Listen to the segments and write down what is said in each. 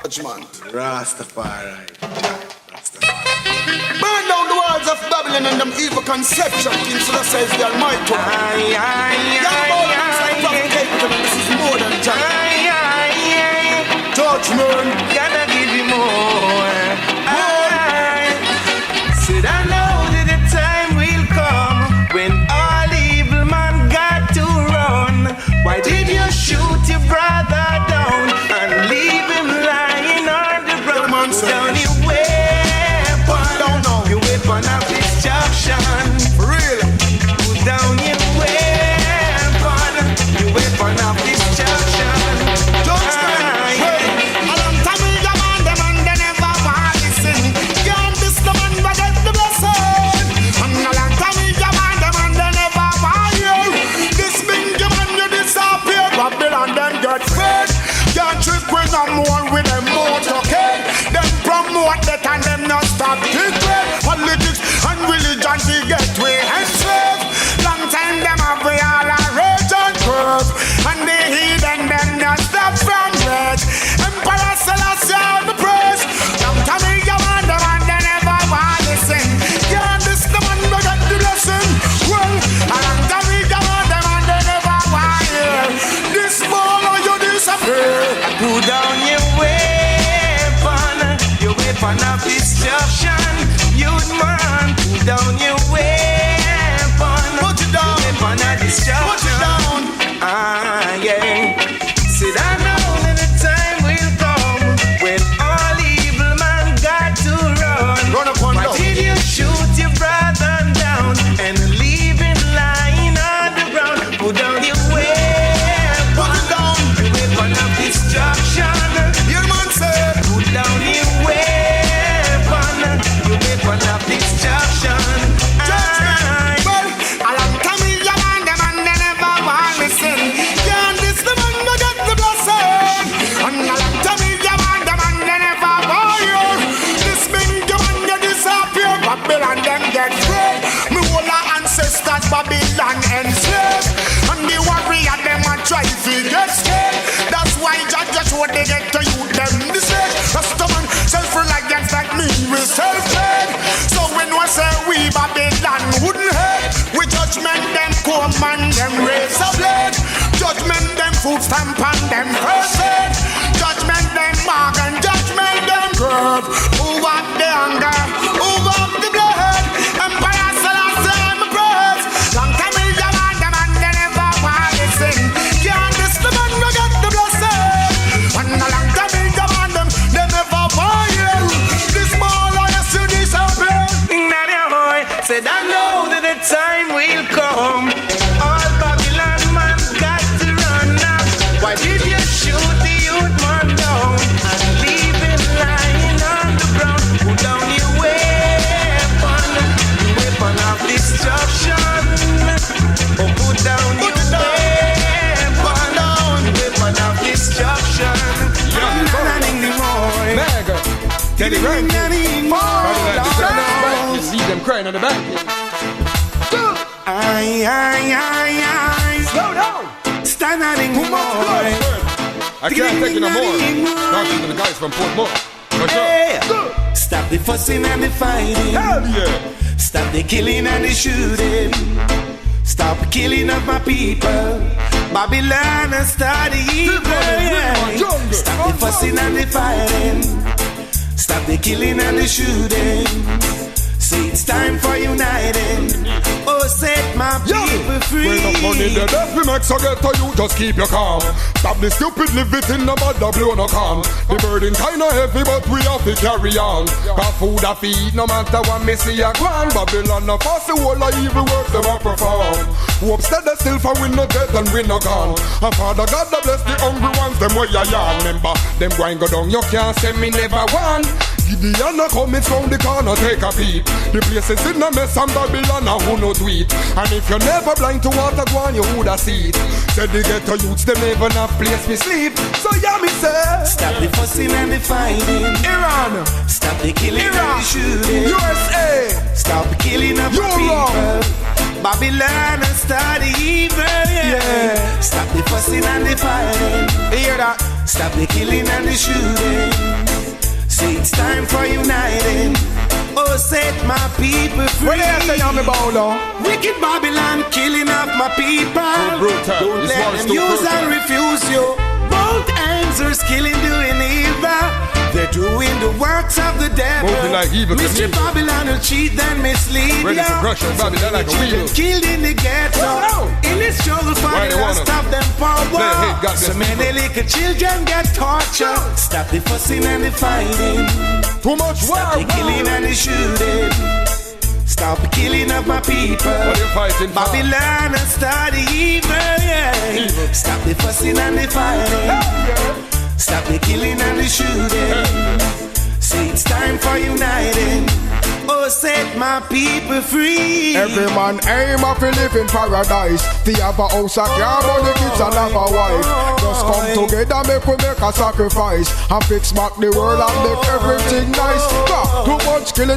Judgment. Rastafari. Burn down the walls of Babylon and them evil conception. King Sizzla says the Almighty. Yami Bolo himself from Capleton, and this is more than judgment. Gotta give you more. Said I know that the time will come when all evil man got to run. Why did you shoot your brother down and leave him lying on the ground? Put down your weapon, your weapon of destruction. For real. Put down your weapon of destruction. No more with them motorcade. Them promote that and them not stop it. Politics and religion to get way enslaved. Long time them have we all a rage and curve. And the heathen them not stop from rage. Emperor Selassie all the praise. Long time we go on them and they never want to sing. Yeah, this the man we get the blessing. Well, a long time we go on them and they never want to hear. This ball or you disappear. Put down your weapon of destruction. Youth man, put down your weapon. Put it down. Weapon of destruction. Put it down. Yeah. Said I know that the time will come when all evil man got to run. Run up on Why did you shoot your brother down and leave him lying on the ground? Put down your weapon. Put it down. Your weapon of destruction. Your man said. Put down your weapon of destruction. Well, a long time we a man them and they never want listen. Yeah, this the man who get the blessing. And a long time we a man them and they never want you. This big man you disappear. Babylon them get free. Me whole ancestors Babylon enslaved. And the warrior them a try to get scared. That's why judges what they get to you them the same. Customer self-reliance like me we self-made. So when we say we Babylon wouldn't hate, we judgment them come and them raise a blade. Judgment them food stamp and them first aid. Judgment them mark and judgment them curve. Who want the anger? Who want the blood? Empire Selassie I'm a praise. Long time we want them and they never want to sing. Yeah, this the man we get the blessing. And a long time we want them, they never want you. This ball I see disappear. Said I know that the time will come. All Babylon man got to run now. Why did you shoot the youth man down and leave him lying on the ground? Put down your weapon of destruction. Oh, put down your weapon of destruction. Not anymore. Mega. Teddy Rankin. You see them crying on the back. Slow down. Stand not anymore. I can't take it no more. Talking to the guys from Port Moore. What's up? Stop the fussing and the fighting. Hell yeah. Stop the killing and the shooting. Stop killing of my people. Babylon and start the evil. Stop the fussing and the fighting. Stop the killing and the shooting. Say it's time for uniting. Oh, set my people free. When the money dead, if we make so get to you, just keep your calm. Stop the stupid living, no bother blow no calm. The burden kinda heavy, but we have to carry on. Cause food a feed, no matter what me see a grand. Babylon no pass the whole of evil work them a perform. Hope stead still for we no dead and we no gone. And Father God bless the hungry ones, them way I yarn. Remember, them going go down, you can't say me never won. Gideon a coming from the corner, take a peep. The place is in a mess and Babylon a who no tweet. And if you're never blind to water go on, you woulda see it. Said the ghetto youths, them never enough place me sleep. So yeah me say, stop the fussing and the fighting. Iran, stop the killing and the shooting. USA, stop the killing of the people. Babylon and start the evil, yeah. Stop the fussing and the fighting. Hear that? Stop the killing and the shooting. See, it's time for uniting. Oh, set my people free. What do you say, Yami Bolo? Wicked Babylon killing off my people. Don't let them use and refuse you. Both ends are killing, doing evil. They're doing the works of the devil. Like evil, Mr. Babylon will cheat and mislead ready to crush your Babylon like a wheel. Killed in the ghetto. In the struggle for the last of them power. So many little children get tortured. Stop the fussing and the fighting. Too much war. Stop the killing and the shooting. Stop the killing of my people. What are you fighting for? Babylon and start the evil, yeah. Evil. Stop the fussing and the fighting. Stop the killing and the shooting. See, it's time for uniting. Oh, set my people free. Every man aim of a live in paradise. They have a house, a car, but the kids and have a wife. Just come together, we make a sacrifice and fix back the world and make everything nice. Too much killing.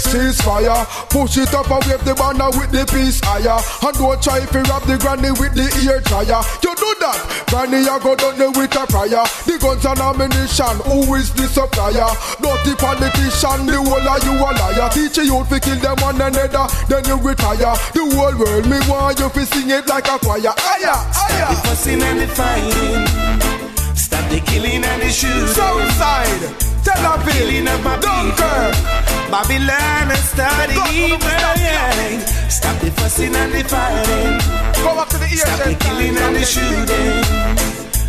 Ceasefire, push it up and wave the banner with the peace higher. And don't try to rob the granny with the ear dryer. You do that, granny, you go down there with a prayer. The guns and ammunition, who is the supplier? Dirty politician, the whole of you a liar. Teach you to kill them one another, then you retire. The whole world, me want you to sing it like a choir. Stop the fussing and the fighting. Stop the killing and the shooting. Southside, Tel Aviv, killing of my Dunkirk, Babylon and start the evil, yeah. Stop the fussing and the fighting. Go back to the ear. Stop the killing and the shooting.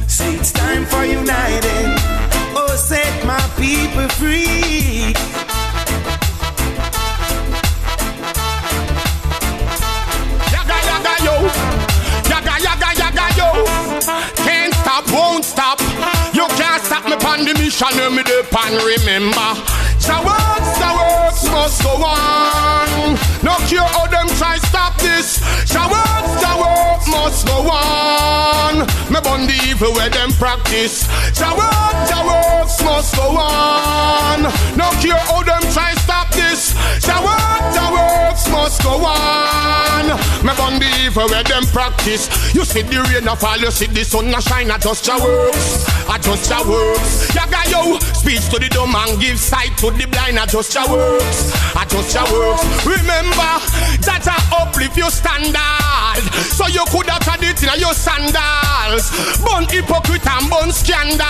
See, it's time for uniting. Oh, set my people free. Yaga yo. Can't stop, won't stop. You can't stop me on the mission. Me the pan, remember. The works must go on. No care how them try stop this. The work must go on. Me burn the evil where them practice. The works must go on. No care how them try stop this. The works must go on. Me burn the evil where them practice. You see the rain a fall, you see the sun a shine. Adjust your works, adjust your works. Yaga yo, speech to the dumb and give sight to the blind. Adjust your works, adjust your works. Remember that I uplift your standard, so you could have had it in your sandals. Bun hypocrite and bun scandal.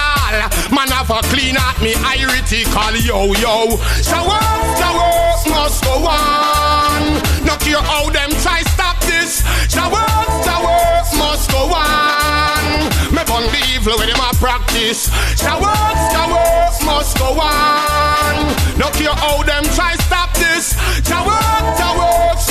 Man have a clean at me iritical, yo. The work must go on. No care how them try stop this. The work must go on. Me bun the evil with them a practice. The work must go on. No care how them try stop this. The work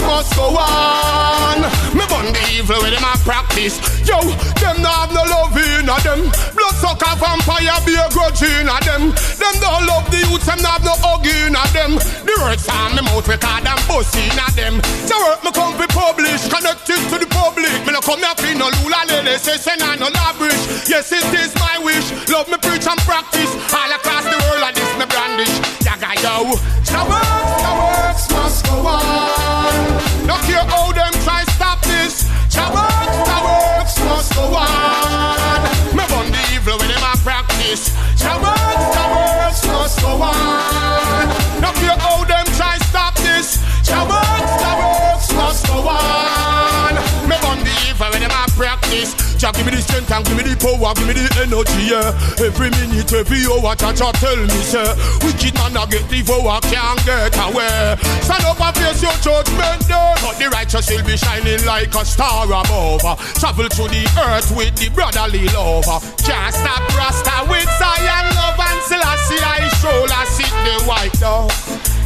must go on. Me bun the evil with them a practice. Yo, them no have no love in a them. Bloodsucker vampire be a grudge in a them. Them don't love the youth, them no have no hug in a them. The words on me mouth record and bust in a them. The work me come be published, connected to the public. Me no come here for no lula lady, say no lavish. Yes, it is my wish. Love me preach and practice. All across the world like this me brandish. Yaga yo. The works must go on. No care how them try stop this. The works must go on. Me burn the evil with them a practice. The works must go on. No care how them try stop this. The works must go on. Me burn the evil with them a practice. Jah give me the strength and give me the power, give me the energy, yeah. Every minute, every hour, Jah tell me, say, wicked man a get devoured, can't get away. Stand up and face your judgment day, but the righteous will be shining like a star above. Travel through the earth with the brotherly love. Can't stop Rasta with Zion love and Selassie I shoulder sit the white dove.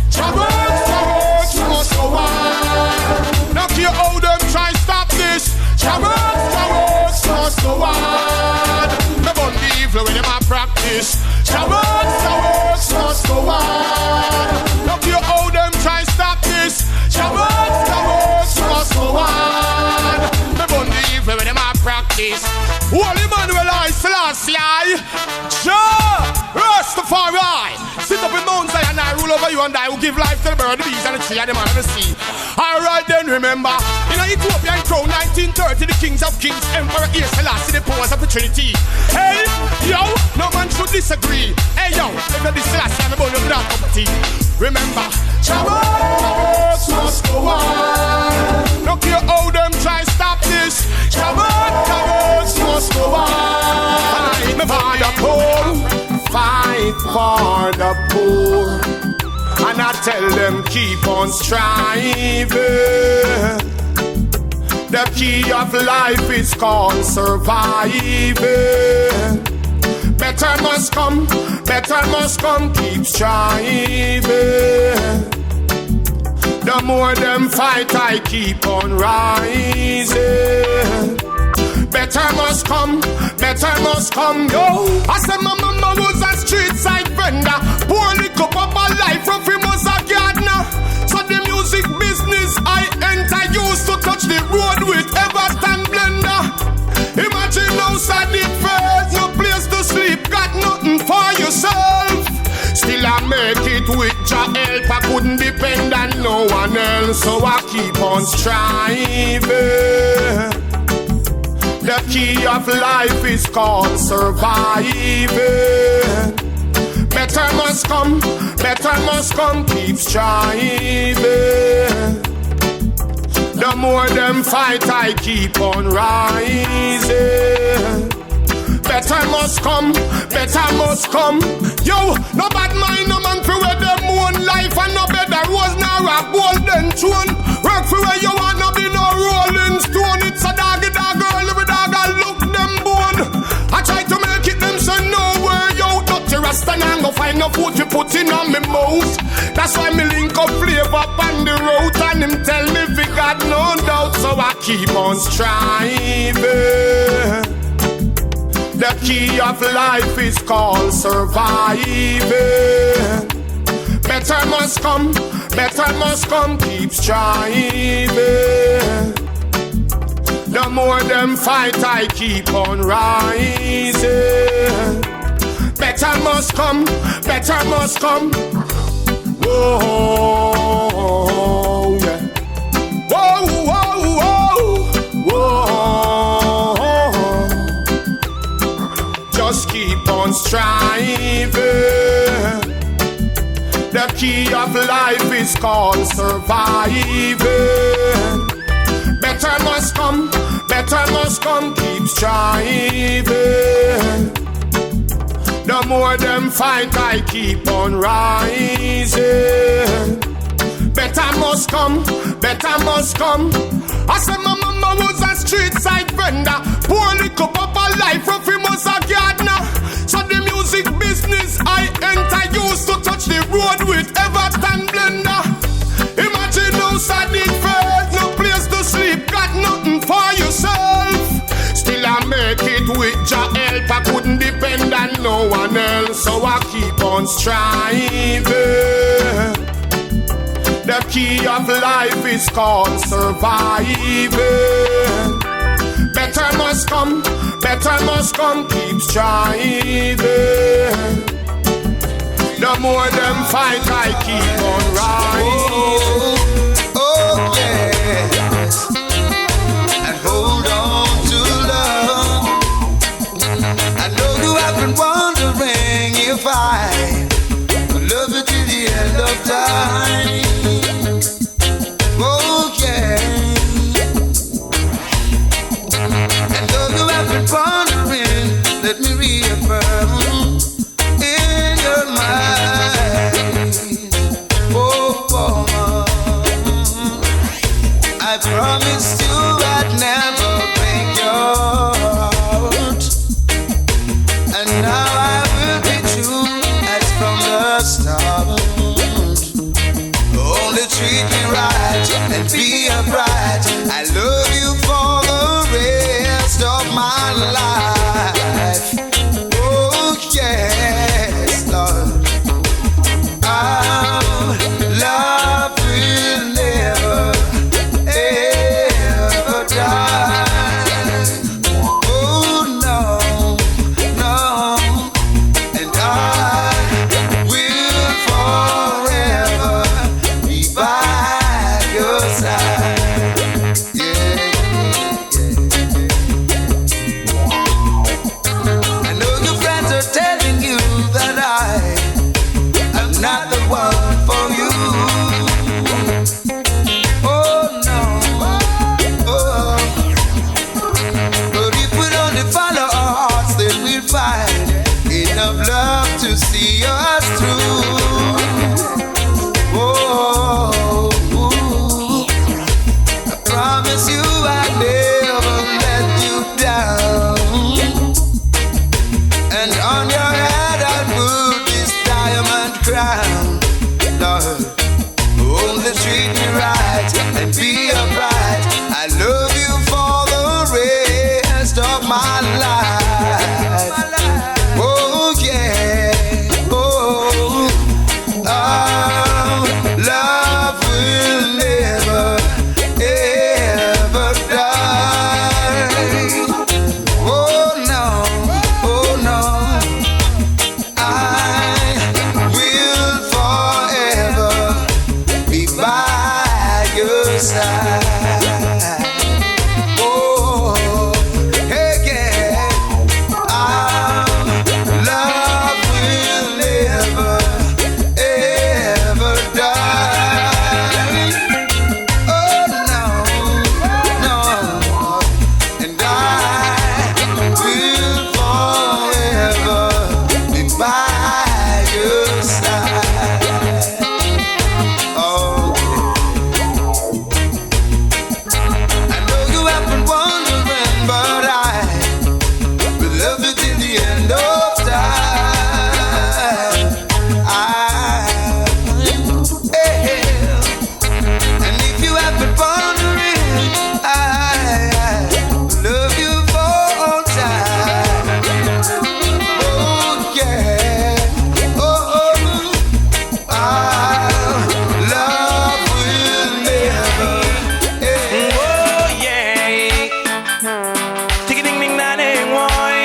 Jah works must go on. No care how them try stop this. Jah works must go on. Me burn the evil when them a practice. Jah works must go on. No care how them try stop this. Jah works must go on. Me burn the evil when them a practice. Holy Manuel I Selassie I Jah Rastafari. Sit up in Mount Zion and I rule over you and I who give life to the bird, the bees, and the tree, and the man, and the sea. Alright then, remember, in an Ethiopian crown, 1930, the kings of kings, Emperor Haile Selassie, the powers of the Trinity. Hey, yo, no man should disagree. Hey, yo, if you this Selassie, I'm about to do that property. Remember, Shabbat must go on. No care how them try stop this. Shabbat must go on. Fight for the poor, fight for the poor. And I tell them keep on striving. The key of life is called surviving. Better must come, keep striving. The more them fight, I keep on rising. Better must come, yo. I said my mama was a street side vendor. Poor little papa life from him was a gardener. So the music business I enter, used to touch the road with Everton blender. Imagine how sad it felt, no place to sleep, got nothing for yourself. Still I make it with your help, I couldn't depend on no one else, so I keep on striving. The key of life is called surviving. Better must come, keep striving. The more them fight, I keep on rising. Better must come. Yo, no bad mind, no man for where them own life, and no better rose nor a golden throne. Work for where you want, no be no rolling stone. It's a doggy dog girl, every dog I look them bone. I try to make it them say nowhere, yo. Dirty Rasta and go find no food to put in on me mouth. That's why me link up flavor on the road, and him tell me we got no doubt, so I keep on striving. The key of life is called surviving. Better must come, keep striving. The more them fight, I keep on rising. Better must come. Whoa, yeah. Whoa. Just keep on striving. The key of life is called surviving. Better must come, keep striving. The more them fight, I keep on rising. Better must come. I said my mama was a street side vendor. Poor little papa life from him was a gardener. So the music business I enter, used to touch the road with Everton blender. Imagine how sad it felt, no place to sleep, got nothing for yourself. Still I make it with your help, I couldn't depend on no one else, so I keep on striving. The key of life is called surviving. Better must come, keep striving. The more them fight, I keep on rising. Oh yes, and hold on to love. I know you have been wondering if I will love you till the end of time. Oh yeah, and though you have been wondering, let me reaffirm in your mind. Oh woman, I promised you I'd never break your heart, and now I will be true as from the start. Only treat me right and be upright. I love you for the rest of my life. Oh yes, Lord, our love will never ever die. Oh no, no. On your head I'll put this diamond crown, Lord. Only treat me right and be upright. I love you for the rest of my life. Oh yeah, oh, love will never ever die. Oh no, oh no, I will forever be by your side. Oh, hey, yeah. Our love will never, ever die. Oh, no, no. And I will forever be by your side. Oh, I know you have been wondering, but I will love you till the end of time. And if you have been wondering, I will love you for all time. Oh yeah, oh, our love will never end. Oh yeah. Tick-a-ding-ding-na-ding-woy.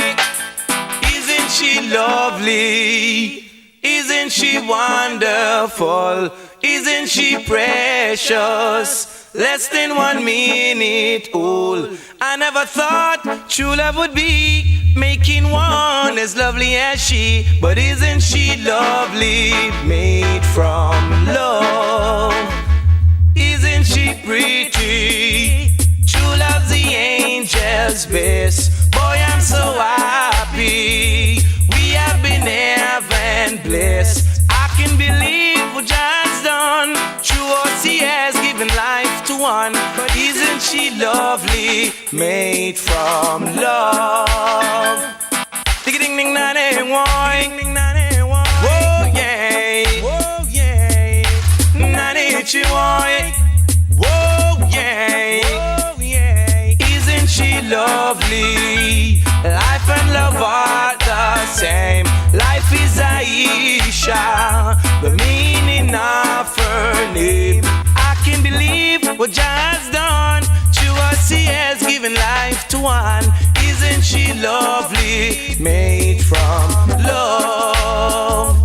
Isn't she lovely? Isn't she wonderful? Isn't she precious? Less than 1 minute old. I never thought true love would be making one as lovely as she. But isn't she lovely? Made from love. Isn't she pretty? True love's the angel's best. Boy, I'm so happy. We have been heaven blessed. I can believe what God's done. True she has given life to one. But isn't she lovely? Made from love. Ding-a-ding-ding-na-ding-woy. Whoa, yeah. Whoa, yeah. Na-ding-chi-woy. Whoa, yeah. Whoa, yeah. Isn't she lovely? Life and love are the same. Life is Aisha, the meaning of her name. I can believe what God's done. True she has given life to one. Isn't she lovely? Made from love.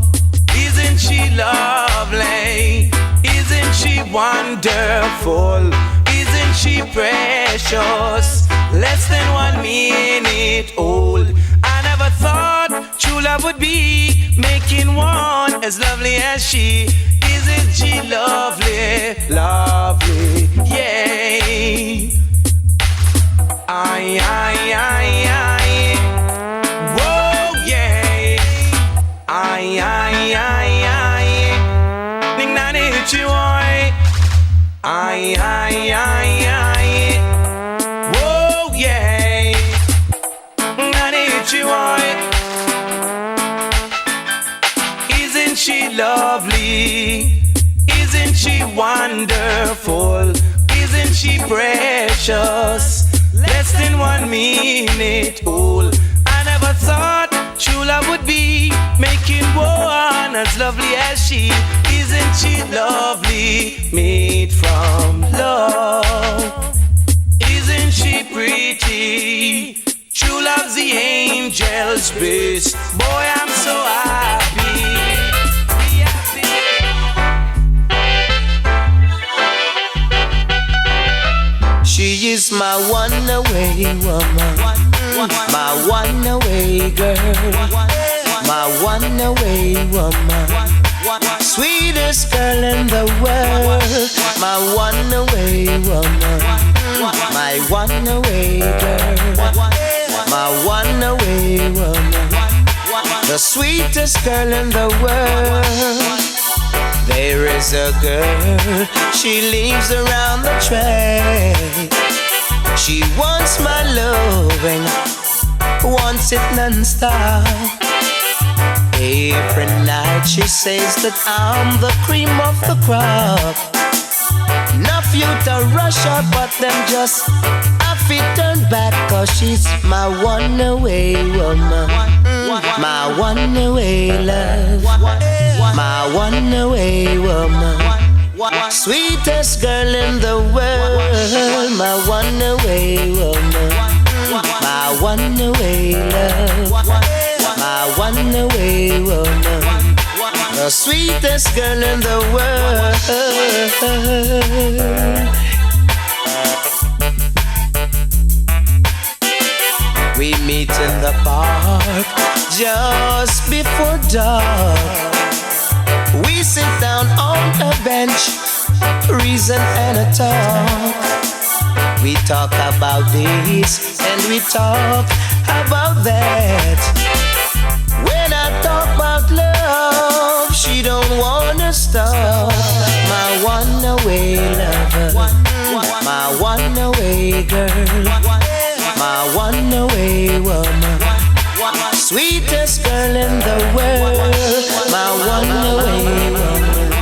Isn't she lovely? Isn't she wonderful? Isn't she precious? Less than 1 minute old. I never thought true love would be making one as lovely as she. Isn't she lovely? Lovely, yay. Aye, aye, aye, aye. Whoa, yay. Aye, aye, aye, aye. Ning na ni chi woy. Aye, aye, aye, aye. Whoa, yay. Na ni chi woy. Isn't she lovely? Isn't she wonderful? Isn't she precious? Less than 1 minute old. I never thought true love would be making one as lovely as she. Isn't she lovely? Made from love. Isn't she pretty? True love's the angel's bliss. Boy, I'm so happy. She is my one-away woman, my one-away girl, my one-away woman, sweetest girl in the world, my one-away woman, my one-away girl, my one-away woman, the sweetest girl in the world. There is a girl, she lives around the track. She wants my loving, wants it non-stop. She says that I'm the cream of the crop. Enough you to rush her, but them just have to turn back, cause she's my one away woman. My one away love. My one away woman. Sweetest girl in the world. My one away woman. My one away love. My one away woman. The sweetest girl in the world. We meet in the park just before dark. We sit down on a bench, reason and a talk. We talk about this and we talk about that. When I talk about love, she don't wanna stop. My one away lover, my one away girl, my one away woman, sweetest girl in the world. My one away woman,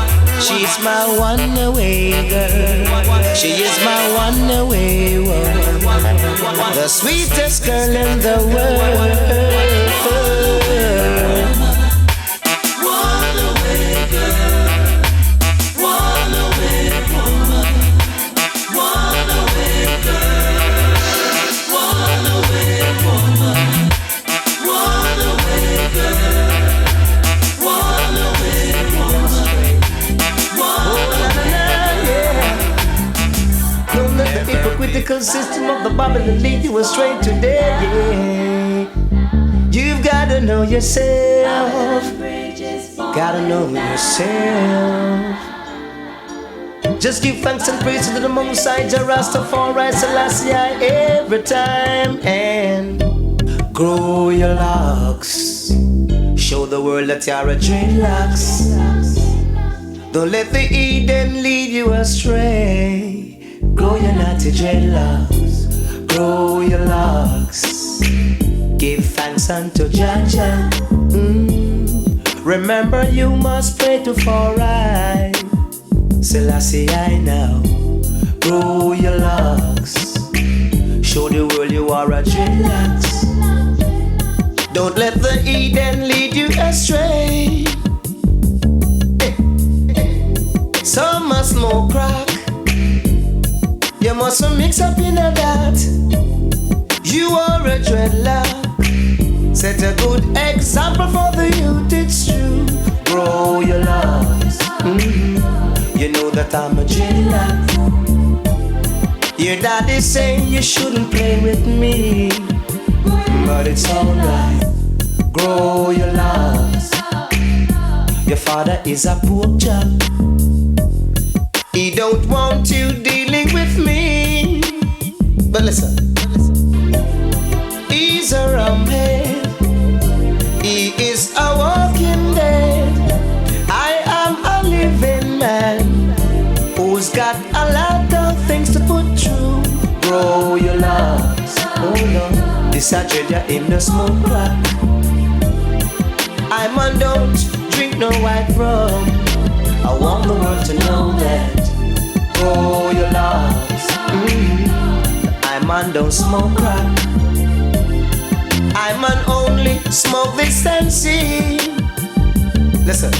she's my one away girl. She is my one away woman, the sweetest girl in the world. One away girl, one away woman, one away girl, one away woman, one away girl, one away woman, one away. Don't let the hypocritical system of the Babylon lead you astray today. Yeah. You've gotta know yourself. Gotta know yourself. Just give thanks and praise to the Most High, Jah Rastafari, Selassie, every time. And grow your locks. Show the world that you're a dreadlocks. Don't let the Eden lead you astray. Grow your naughty dreadlocks. Grow your locks. Give thanks unto Jah Jah. Remember you must pray to for right. Selassie I now. Grow your locks. Show the world you are a dreadlocks. Don't let the Eden lead you astray. Some must smoke crack. You mustn't mix up in a that. You are a dreadlock. Set a good example for the youth, it's true. Grow your locks. You know that I'm a dreadlock. Your daddy saying you shouldn't play with me, but it's alright. Grow your locks. Your father is a pork chop. He don't want you dealing with me. But listen, he's a rumhead. He is a walking dead. I am a living man who's got a lot of things to put through. Grow your locks. Oh no, this a dread in the smoke crack. I'm on don't drink no white rum. I want the world to know that. Grow your locks. I'm on don't smoke crack. I'm on only smoke this and see. Listen,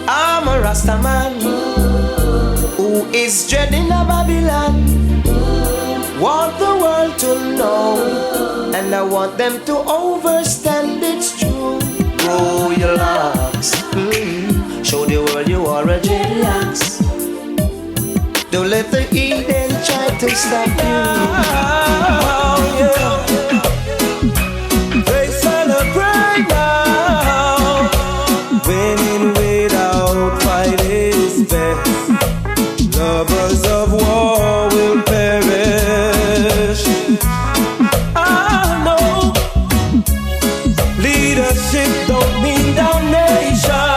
I'm a Rasta man who is dreading a Babylon. Want the world to know, and I want them to overstand it's true. Grow your locks. Show the world you are a dreadlocks. Don't let the Eden try to stop you. They celebrate now. Winning without fight is best. Lovers of war will perish. I know leadership don't mean damnation.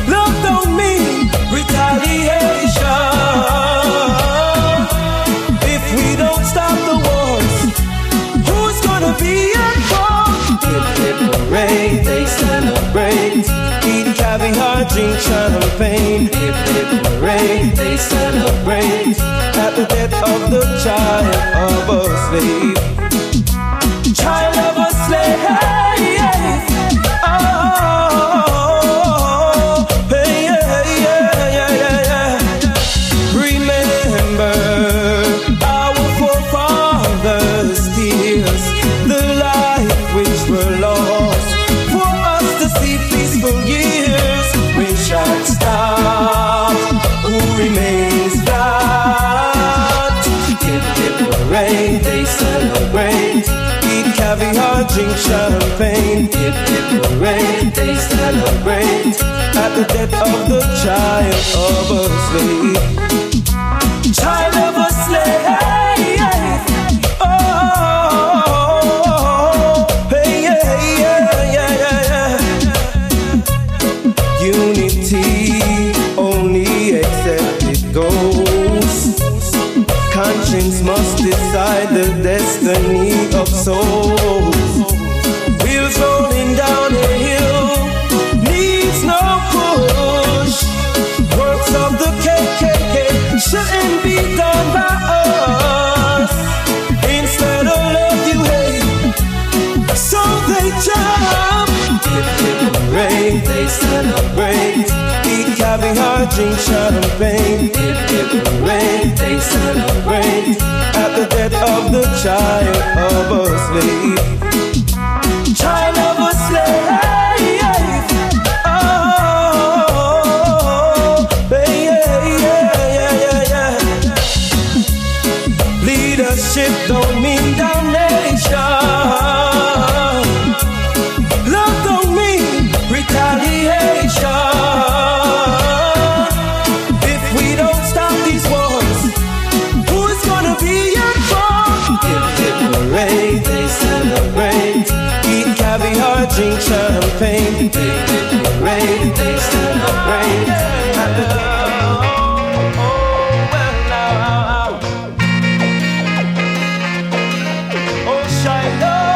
Love don't mean retaliation. If we don't stop the wars, who's gonna be at fault? Give it a rain. they celebrate. Eat caviar, drink champagne. Hip hip hooray, they celebrate. At the death of the child of a slave. Child of a slave. Oh, hey, yeah. Remember our forefathers' tears, the life which were lost for us to see peaceful years. When shall stop? Who remains flat? Hip hip hooray, they celebrate. Eat caviar, drink champagne. Hip hip hooray, they celebrate. At the death of the child of a slave. Child of a slave. Oh, hey, yeah. Unity only except it goes. Conscience must decide the destiny of souls. Wheels rolling down a hill needs no push. Works of the KKK shouldn't be done by us. Instead of love you hate, so they jump. Hip hip hooray, they celebrate. Eat caviar, drink champagne. Hip hip hooray, they celebrate. At the death of the child of a slave. Child of a slave. Oh, yeah. Leadership don't mean damnation. Love don't mean retaliation. If we don't stop these wars, who's gonna be at fault? Hip hip hooray, they celebrate. Eat caviar, drink champagne. Hip hip hooray, they celebrate. At the Shiloh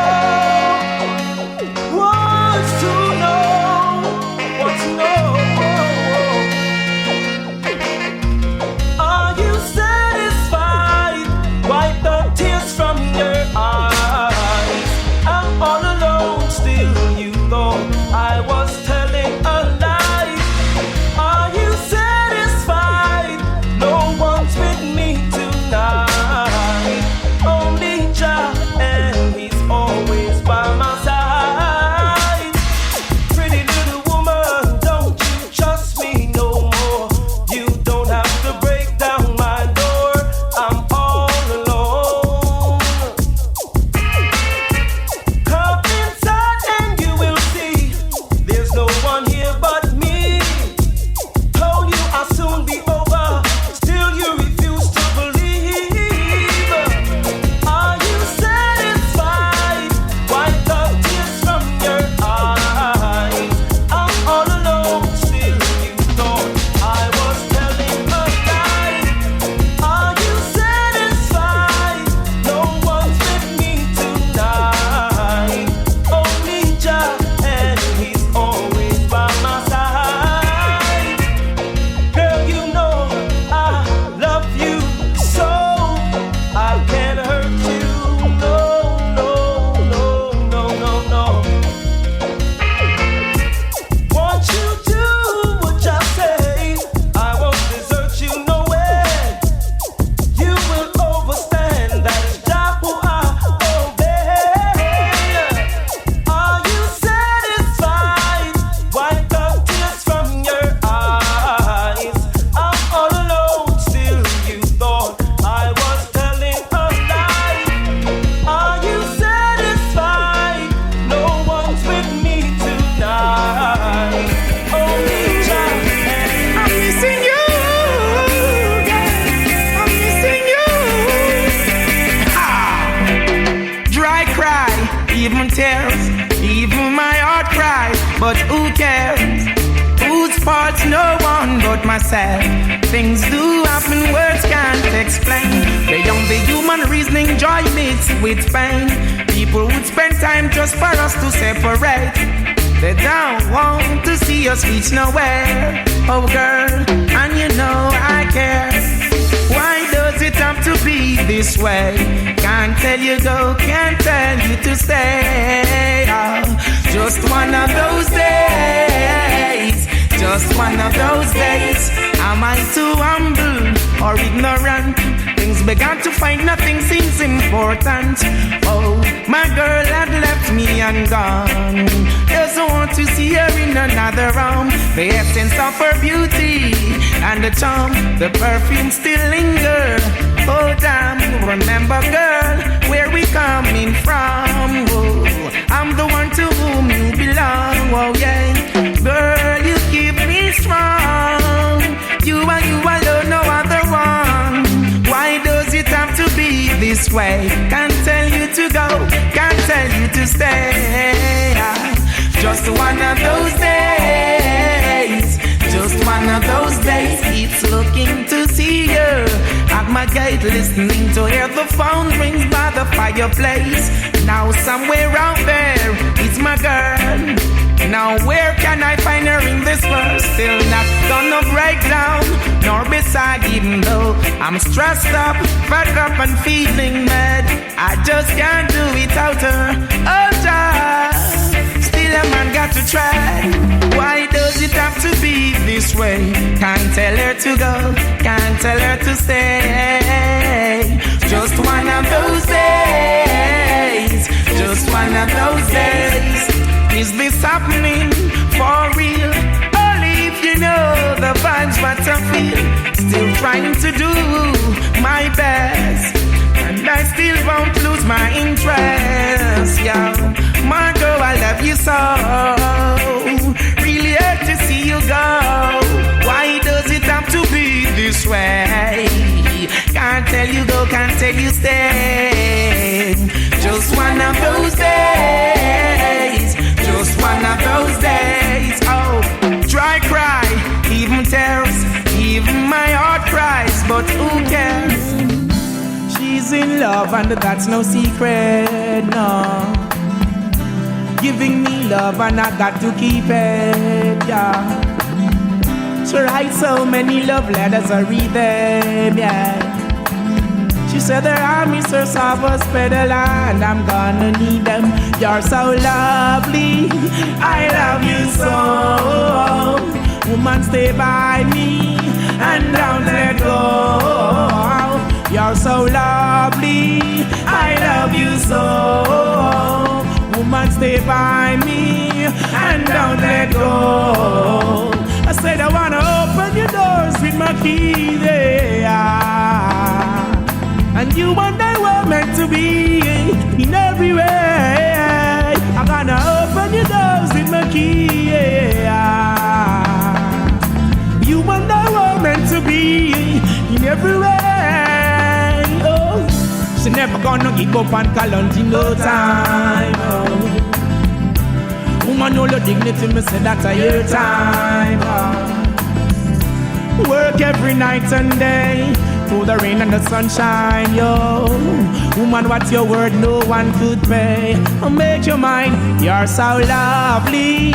wants to know. Are you satisfied? Wipe the tears from your eyes. I'm all alone, still you thought I was telling a lie. Are you satisfied? No one's with me tonight. Only Jah, and he's always by my side. Pretty little woman, don't you trust me no more? You don't have to break down my door. I'm all alone. Come inside and you will see there's no one here but me. Told you I'll soon be over, still you refuse to believe. Are you satisfied? Wipe the tears from your eyes. I'm all alone, still you thought I was telling a lie. Are you satisfied? No one's with me tonight. Only Jah, and he's always by my side. Girl, you know I love you so. I can't hurt you. No. Want you to what I say. I won't desert you nowhere. You will overstand that Jah who I obey. Are you satisfied? Wipe the tears from your eyes. I'm all alone, still you thought I was telling a lie. Are you satisfied? No one's with me tonight. Only Jah, and I'm missing you. I'm missing you. Dry cry, even tears, even my heart cries. But who cares? Whose fault's no one but myself. Things do happen, words can't explain. Beyond the human reasoning, joy mixed with pain. People would spend time just for us to separate. They don't want to see us reach nowhere. Oh girl, and you know I care. Why does it have to be this way? Can't tell you go, can't tell you to stay. Oh, just one of those days. Just one of those days. Am I too humble or ignorant? Things began to find nothing seems important. Oh, my girl had left me and gone. Doesn't want to see her in another room. The essence of her beauty and the charm, the perfume still linger. Oh damn, remember girl, where we coming from. Oh, I'm the one to whom you belong. Oh yeah, girl, you keep me strong. You and you alone, no other one. Why does it have to be this way? Can't tell you to go, can't tell you to stay. Just one of those days. Just one of those days. It's looking to see you at my gate, listening to hear the phone rings by the fireplace. Now somewhere out there is my girl. Now where can I find her in this world? Still not gonna break down, nor beside, even though I'm stressed up, fed up and feeling mad. I just can't do without her. Oh just, still a man got to try. Why does it have to be this way? Can't tell her to go, can't tell her to stay. Just one of those days. Just one of those days. Is this happening for real? Only if you know the vibes what I feel. Still trying to do my best, and I still won't lose my interest. Yeah, my girl, I love you so. Really hate to see you go. Why does it have to be this way? Can't tell you go, can't tell you stay. Just one of those days. Just one of those days. Oh, dry cry, even tears, even my heart cries, but who cares? She's in love and that's no secret, no. Giving me love and I got to keep it, yeah. She writes so many love letters, I read them, yeah. She said there are Mr. Savas pedal and I'm gonna need them. You're so lovely, I love you so. Woman, stay by me and don't let go. You're so lovely, I love you so. Woman, stay by me and don't let go. I said I wanna open your doors with my key there. And you and I were meant to be in every way. I'm gonna open your doors with my key. You and I were meant to be in every way. Oh, she never gonna give up and call in no time. Oh, woman, know your dignity, me say that's a your time. Oh, work every night and day. Through the rain and the sunshine, yo. Woman, what's your word? No one could pay. Make your mind, you're so lovely.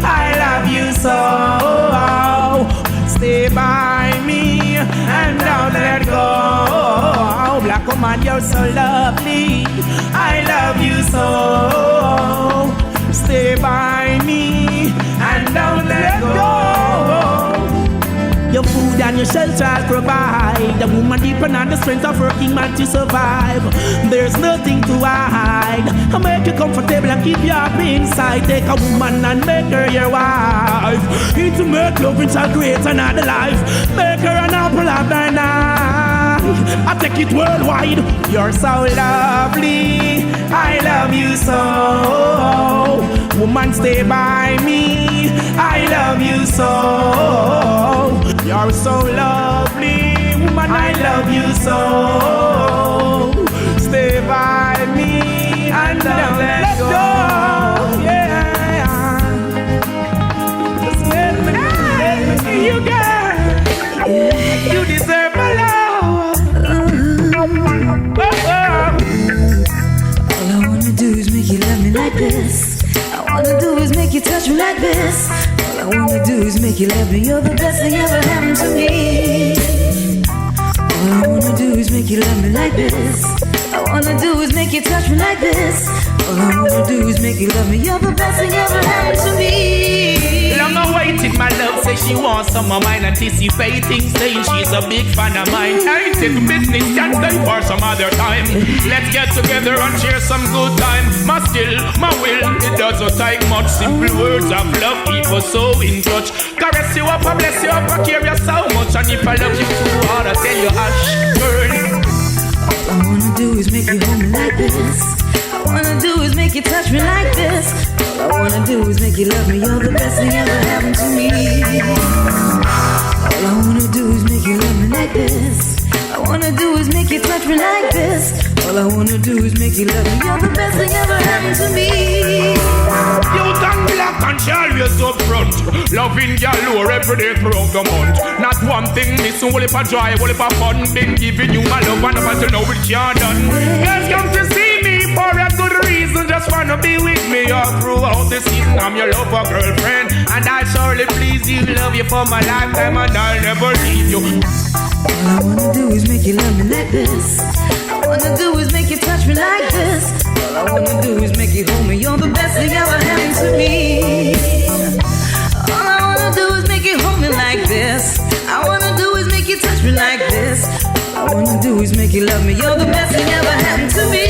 I love you so. Stay by me and don't let go. Black woman, you're so lovely. I love you so. Stay by me and don't let go. Your food and your shelter I'll provide. The woman depend on the strength of working man to survive. There's nothing to hide. I'll make you comfortable and keep you happy inside. Take a woman and make her your wife. It's to make love and shall create another life. Make her an apple of thine eye. I take it worldwide. You're so lovely, I love you so. Woman, stay by me, I love you so. You're so lovely, woman, I love you so. Stay by me and don't let go. Yeah, just let me see you, girl. You deserve my love. All I wanna do is make you love me like this. All I wanna do is make you touch me like this. All I wanna do is make you love me. You're the best thing ever happened to me. All I wanna do is make you love me like this. All I wanna do is make you touch me like this. All I wanna do is make you love me. You're the best thing ever happened to me. Long awaited, my love says she wants some of mine. Anticipating, saying she's a big fan of mine. Ain't it business, can stay for some other time. Let's get together and share some good time. My skill, my will, it doesn't take much. Simple words of love keep us so in touch. Caress you up, I bless you up, I care you so much. And if I love you too hard, I tell you hush, girl. All I wanna do is make you hold me like this. All I wanna do is make you touch me like this. All I wanna do is make you love me. You're the best thing ever happened to me. All I wanna do is make you love me like this. All I wanna do is make you touch me like this. All I wanna do is make you love me. You're the best thing ever happened to me. You done black and she always up front. Loving galore every day throughout the month. Not one thing missing, only for joy, only for fun. Been giving you my love and up until now it can't done. Girls come to see me for a good reason. Just wanna be with me all throughout the season. I'm your lover, girlfriend, and I surely please you. Love you for my lifetime and I'll never leave you. All I wanna do is make you love me like this. All I wanna do is make you touch me like this. All I wanna do is make you hold me. You're the best thing ever happened to me. All I wanna do is make you hold me like this. I wanna do is make you touch me like this. All I wanna do is make you love me. You're the best thing ever happened to me.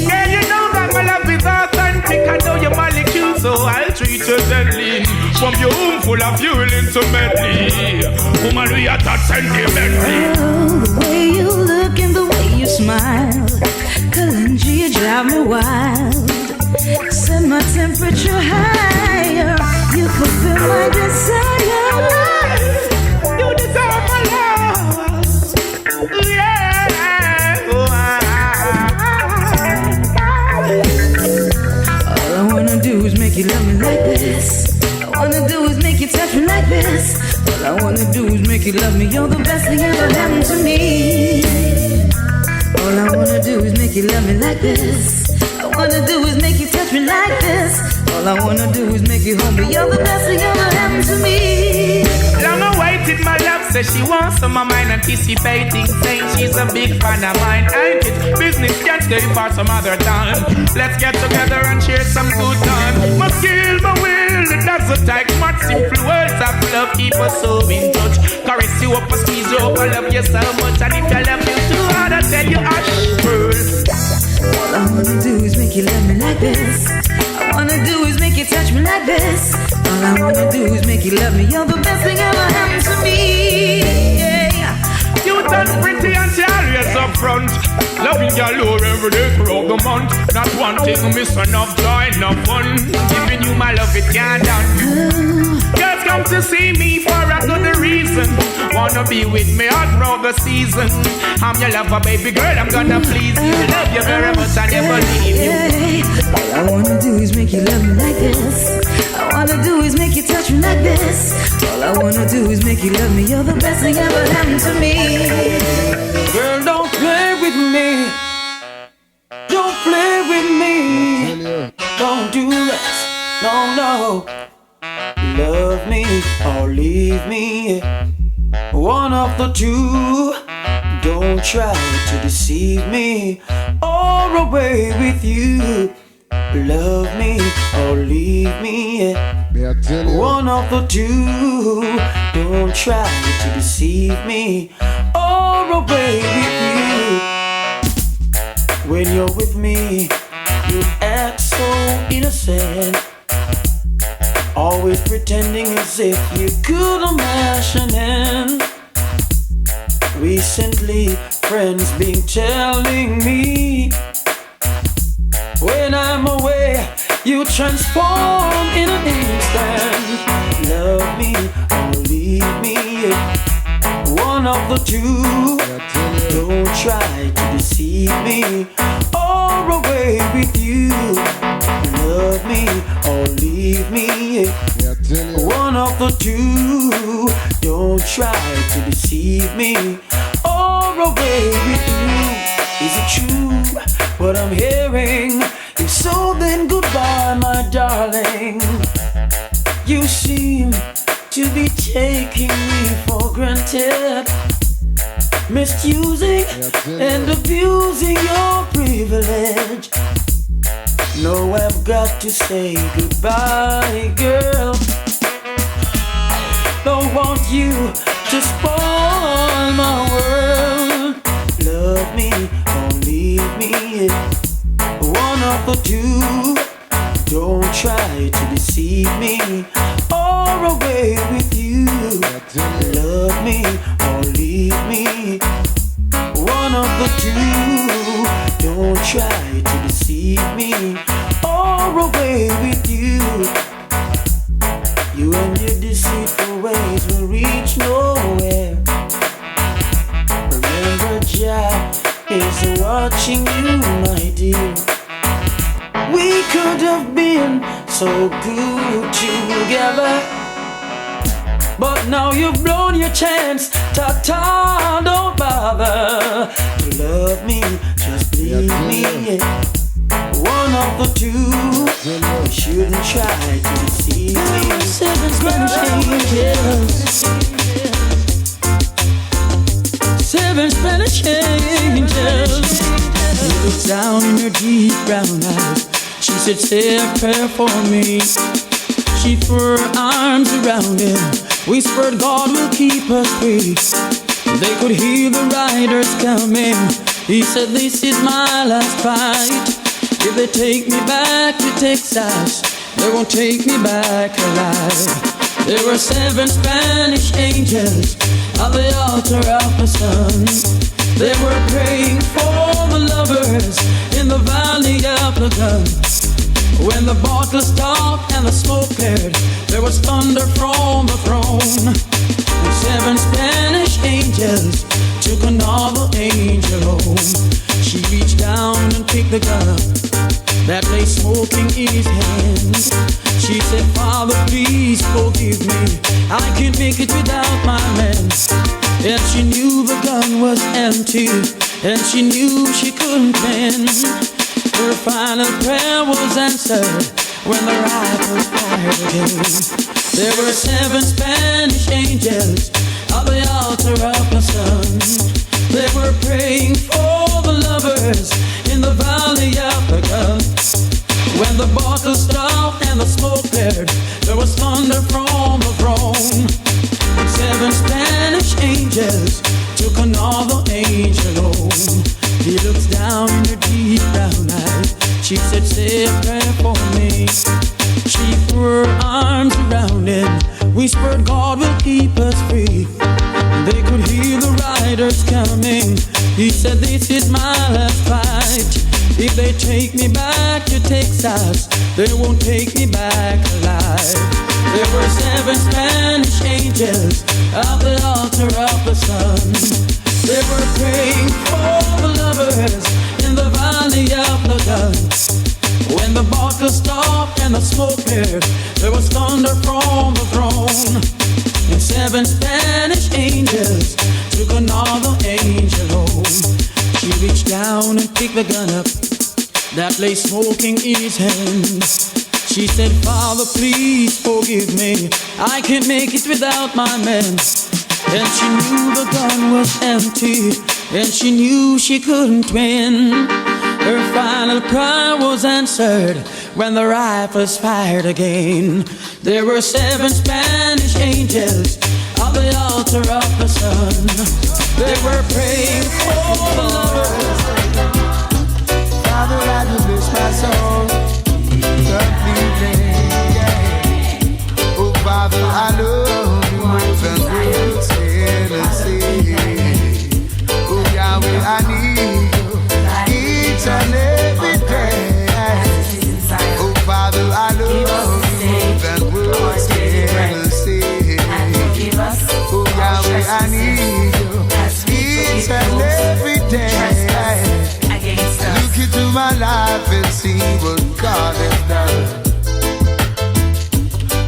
Yeah, you know that my love is authentic. I know your molecule, so I'll treat you gently. From your home full of fuel intimately. Woman, we are that sentimentally. Oh, the way you look and the way you smile, Kalinji, you drive me wild. Set my temperature higher. You fulfill my desire. You deserve my love. Yeah. All I wanna do is make you love me like this. All I wanna do is make you touch me like this. All I wanna do is make you love me. You're the best thing ever happened to me. All I wanna do is make you love me like this. All I wanna do is make you touch me like this. All I wanna do is make you hold me. You're the best thing ever happened to me. Long awaited, my love says she wants some of mine. Anticipating, saying she's a big fan of mine. Ain't it business, can't stay for some other time. Let's get together and share some good time. My skill, my will, it doesn't take much. Simple words of love keep us so in touch. Caress you up, I squeeze you up, I love you so much. And if I love you too hard, I tell you hush, girl. All I wanna do is make you love me like this. All I wanna do is make you touch me like this. All I wanna do is make you love me. You're the best thing ever happened to me. Yeah. You done pretty and she always up front. Loving your lure every day throughout the month. Not one thing miss, enough joy, enough fun. Giving you my love, it can't done. Girls come to see me for a good reason. Wanna be with me all throughout the season. I'm your lover, baby girl, I'm gonna please you. Love you very much, I never leave you. All I wanna do is make you love me like this. All I wanna do is make you touch me like this. All I wanna do is make you love me. You're the best thing ever happened to me. Girl, don't play with me. Don't play with me. Don't do this. No, no. Love me or leave me. One of the two. Don't try to deceive me or away with you. Love me or leave me. One of the two. Don't try to deceive me or away with you. When you're with me, you act so innocent, always pretending as if you could imagine it. Recently, friends been telling me, when I'm away, you transform in an instant. Love me or leave me. One of the two. Don't try to deceive me or away with you. Love me or leave me. One of the two. Don't try to deceive me or away with you. Is it true what I'm hearing? If so, then saying goodbye, my darling. You seem to be taking me for granted, misusing and abusing your privilege. No, I've got to say goodbye, girl. Don't want you to spoil my world. Love me or leave me, one of the two. Don't try to deceive me or away with you. Love me or leave me, one of the two. Don't try to deceive me or away with you. You and your deceitful ways will reach nowhere. Remember, Jah is watching you, my dear. We could have been so good together, but now you've blown your chance. Ta-ta, don't bother to love me, just leave me. One of the two. You shouldn't try to deceive me. Seven Spanish angels. Seven Spanish angels. You look down in her deep brown eyes. She said, say a prayer for me. She threw her arms around him, whispered, God will keep us free. They could hear the riders coming. He said, this is my last fight. If they take me back to Texas, they won't take me back alive. There were 7 Spanish angels at the altar of the sun. They were praying for the lovers in the valley of the gun. When the bottle stopped and the smoke cleared, there was thunder from the throne. And 7 Spanish angels took another angel home. She reached down and picked the gun up that lay smoking in his hand. She said, Father, please forgive me. I can't make it without my man. And she knew the gun was empty, and she knew she couldn't win. Her final prayer was answered when the rifle fired again. There were 7 Spanish angels at the altar of the sun. They were praying for the lovers in the valley of the gun. When the bottle stopped and the smoke cleared, there was thunder from the throne. And 7 Spanish angels took another angel home. He looks down in her deep brown eyes. She said, say a prayer for me. She threw her arms around him, whispered, God will keep us free. They could hear the riders coming. He said, this is my last fight. If they take me back to Texas, they won't take me back alive. There were 7 Spanish angels at the altar of the sun. They were praying for the lovers in the valley of the gun. When the bottle stopped and the smoke cleared, there was thunder from the throne. And 7 Spanish angels took another angel home. She reached down and picked the gun up that lay smoking in his hand. She said, Father, please forgive me. I can't make it without my man. And she knew the gun was empty, and she knew she couldn't win. Her final prayer was answered when the rifles fired again. There were 7 Spanish angels at the altar of the sun. They were praying for the lovers. Father, I do bless my soul completely. Yeah. Oh, Father, I love you more than words can say. Oh, Yahweh, I need you each and every day. Oh, Father, I love you more than words can say. Oh, Yahweh, I need you each and every day. Look into my life and see what God has done.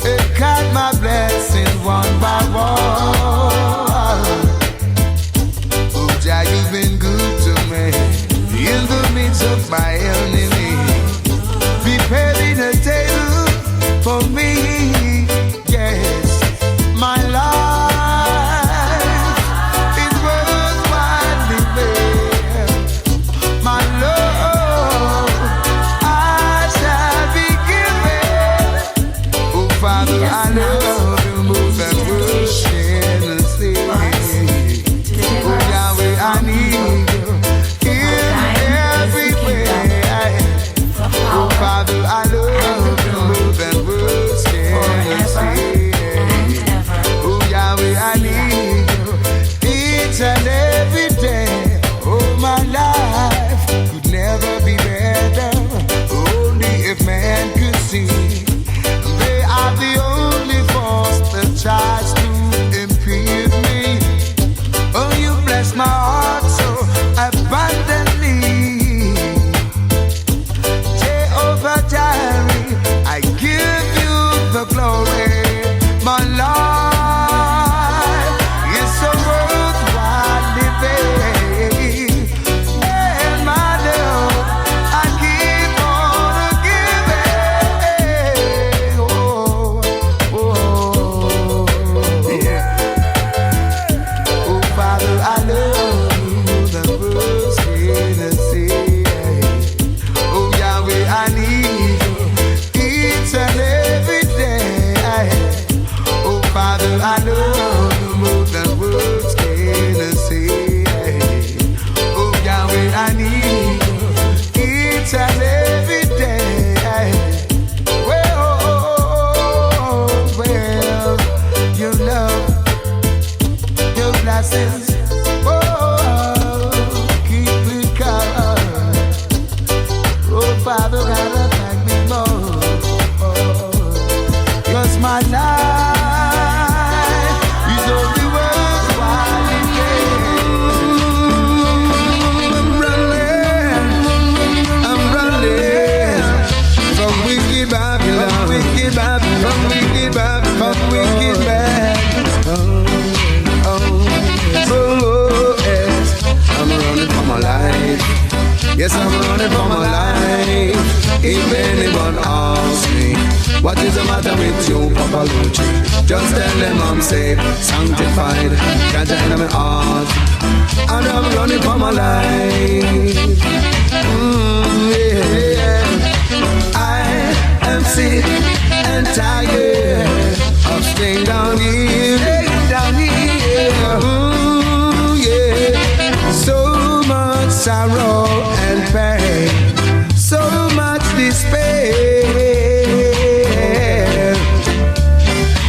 It got my blessings one by one. Oh, Jah, you've been good to me in the midst of my enemy. Prepare I love you more than words can say. Oh Yahweh, I need you in every way. Oh Father, I love you more than words can say. Oh Yahweh, I need you each and every day. Oh my life could never be better. Only if man could see. They are the only force that tries to impede me. Oh, you bless my heart so abundantly. Jehovah Jireh, I give you the glory. My life is so worthwhile living. And my love, I keep on giving. Oh, oh, yeah. Oh, Father, I love you, the words can say. Oh, Yahweh, I need you each and every day. Oh, Father, I love you more than words can say. Oh, Yahweh, I need you each and every day. Well, your love, your blessings, keep me covered. Oh, Father, gotta thank me more. 'Cause my life is only worthwhile living. I'm running from wicked Babylon, from wicked Babylon, from wicked Babylon. Oh, yes, I'm running for my life. Yes, I'm running for my life. If anyone asks me, what is the matter with you, Papa Lucci? Just tell them I'm safe, sanctified, can't you enter my heart? And I'm running for my life. Yeah. I am sick and tired of staying down here. Yeah. So much sorrow and pain, so much despair,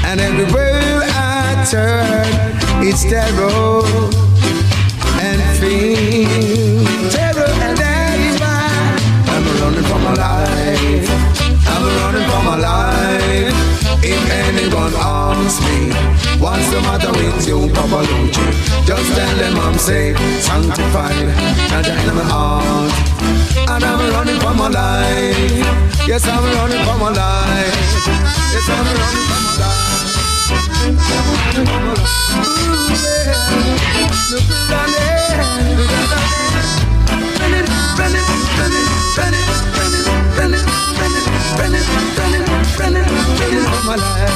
and everywhere I turn, it's terror and fear, terror, and that is why I'm running for my life. I'm running for my life. If anyone asks me, what's the matter with you, Papa Lucci? Just tell them I'm safe, sanctified, and in my heart. And I'm running for my life. Yes, I'm running for my life. Yes, I'm running for my life. Running for my life.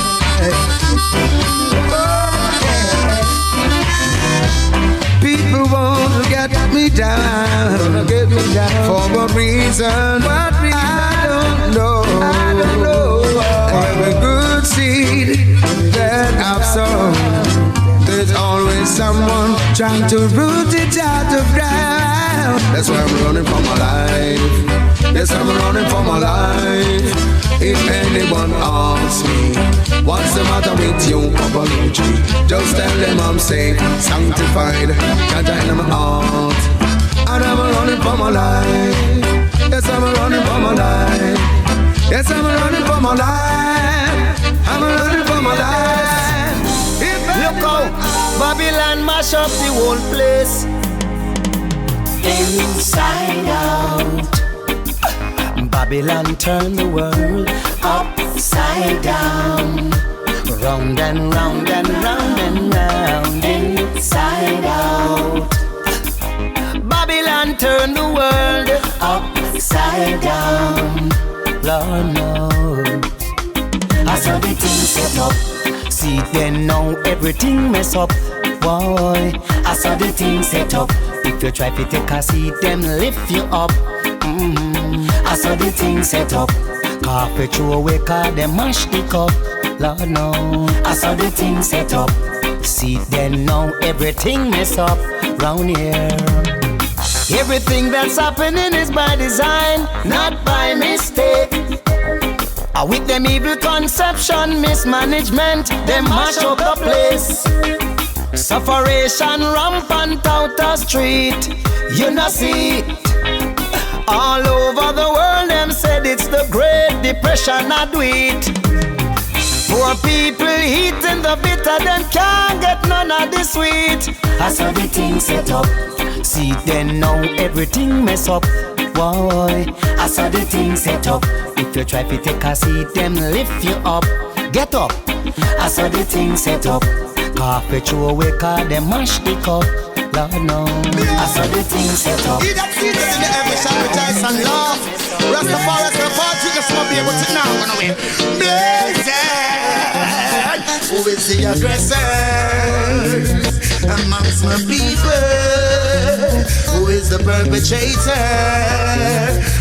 People want to get me down, for what reason? I don't know. Every good seed that I've sown, there's always someone trying to root it out of ground. That's why I'm running for my life. Yes, I'm running for my life. If anyone asks me, what's the matter with you, Papa Lucci? Just tell them I'm safe, sanctified, can't I in my heart. And I'm running for my life. Yes, I'm running for my life. Yes, I'm running for my life. I'm running for my life. Look out, Babylon mash up the whole place. Inside out, Babylon turn the world upside down. Round and round and round and round. Inside out, Babylon turn the world upside down. Lord knows, I saw the thing set up. See then now everything mess up. Boy, I saw the thing set up. If you try to take a seat, them lift you up. I saw the thing set up. Coffee throw away, cause them mash the cup. Lord no. I saw the thing set up. See then now everything mess up round here. Everything that's happening is by design, not by mistake. With them evil conception, mismanagement, them mash up the place. Sufferation rampant out the street, you know see it. All over the world, them said it's the Great Depression, I do it. Poor people eating the bitter, them can't get none of the sweet. I saw the thing set up, see then now everything mess up. Boy, I saw the thing set up. If you try to take a seat, them lift you up. Get up, I saw the thing set up. Coffee throw away, cause them mash the cup. Lord no, I saw the thing set up. He that feeds in the ever shall rejoice and laugh. Rastafari, Rastafari, just not be able to now run away. Blessed, who is the aggressor amongst my people? Who is the perpetrator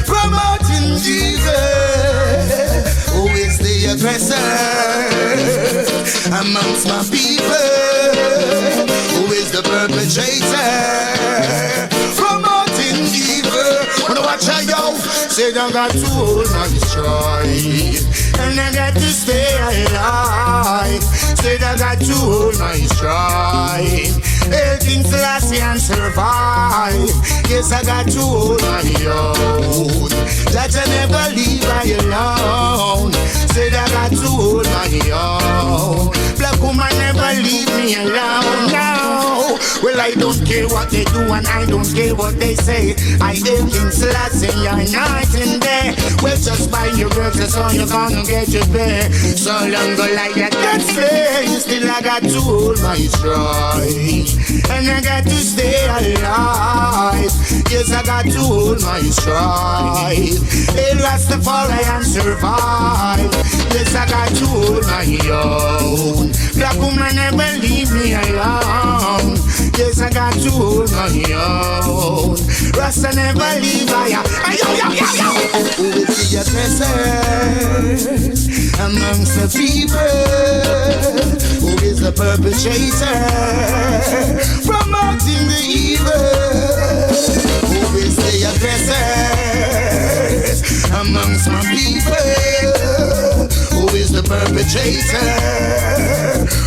promoting Jesus? Who is the aggressor amongst my people? Who is the perpetrator promoting evil? Wanna watch how yo say I got to hold my stride and I got to stay alive. Say I got to hold my stride, everything classy and survive. Yes, I got to hold my own. That I never leave I alone. Say I got to hold my own. Black woman never leave me alone. No. Well, I don't care what they do and I don't care what they say. I am in Selassie, you're night and day. Well, just buy your work, that's all you're gonna get your pay. So long go like that, that's fair. Still I got to hold my stride and I got to stay alive. Yes, I got to hold my stride. Hey, Rastafari and survive. Yes, I got to hold my own. Black woman never leave me alone. Yes, I got to hold my own. Rasta never leave I. Yo. Who is the aggressor amongst the people? Who is the perpetrator promoting the evil? Who is the aggressor amongst my people? Who is the perpetrator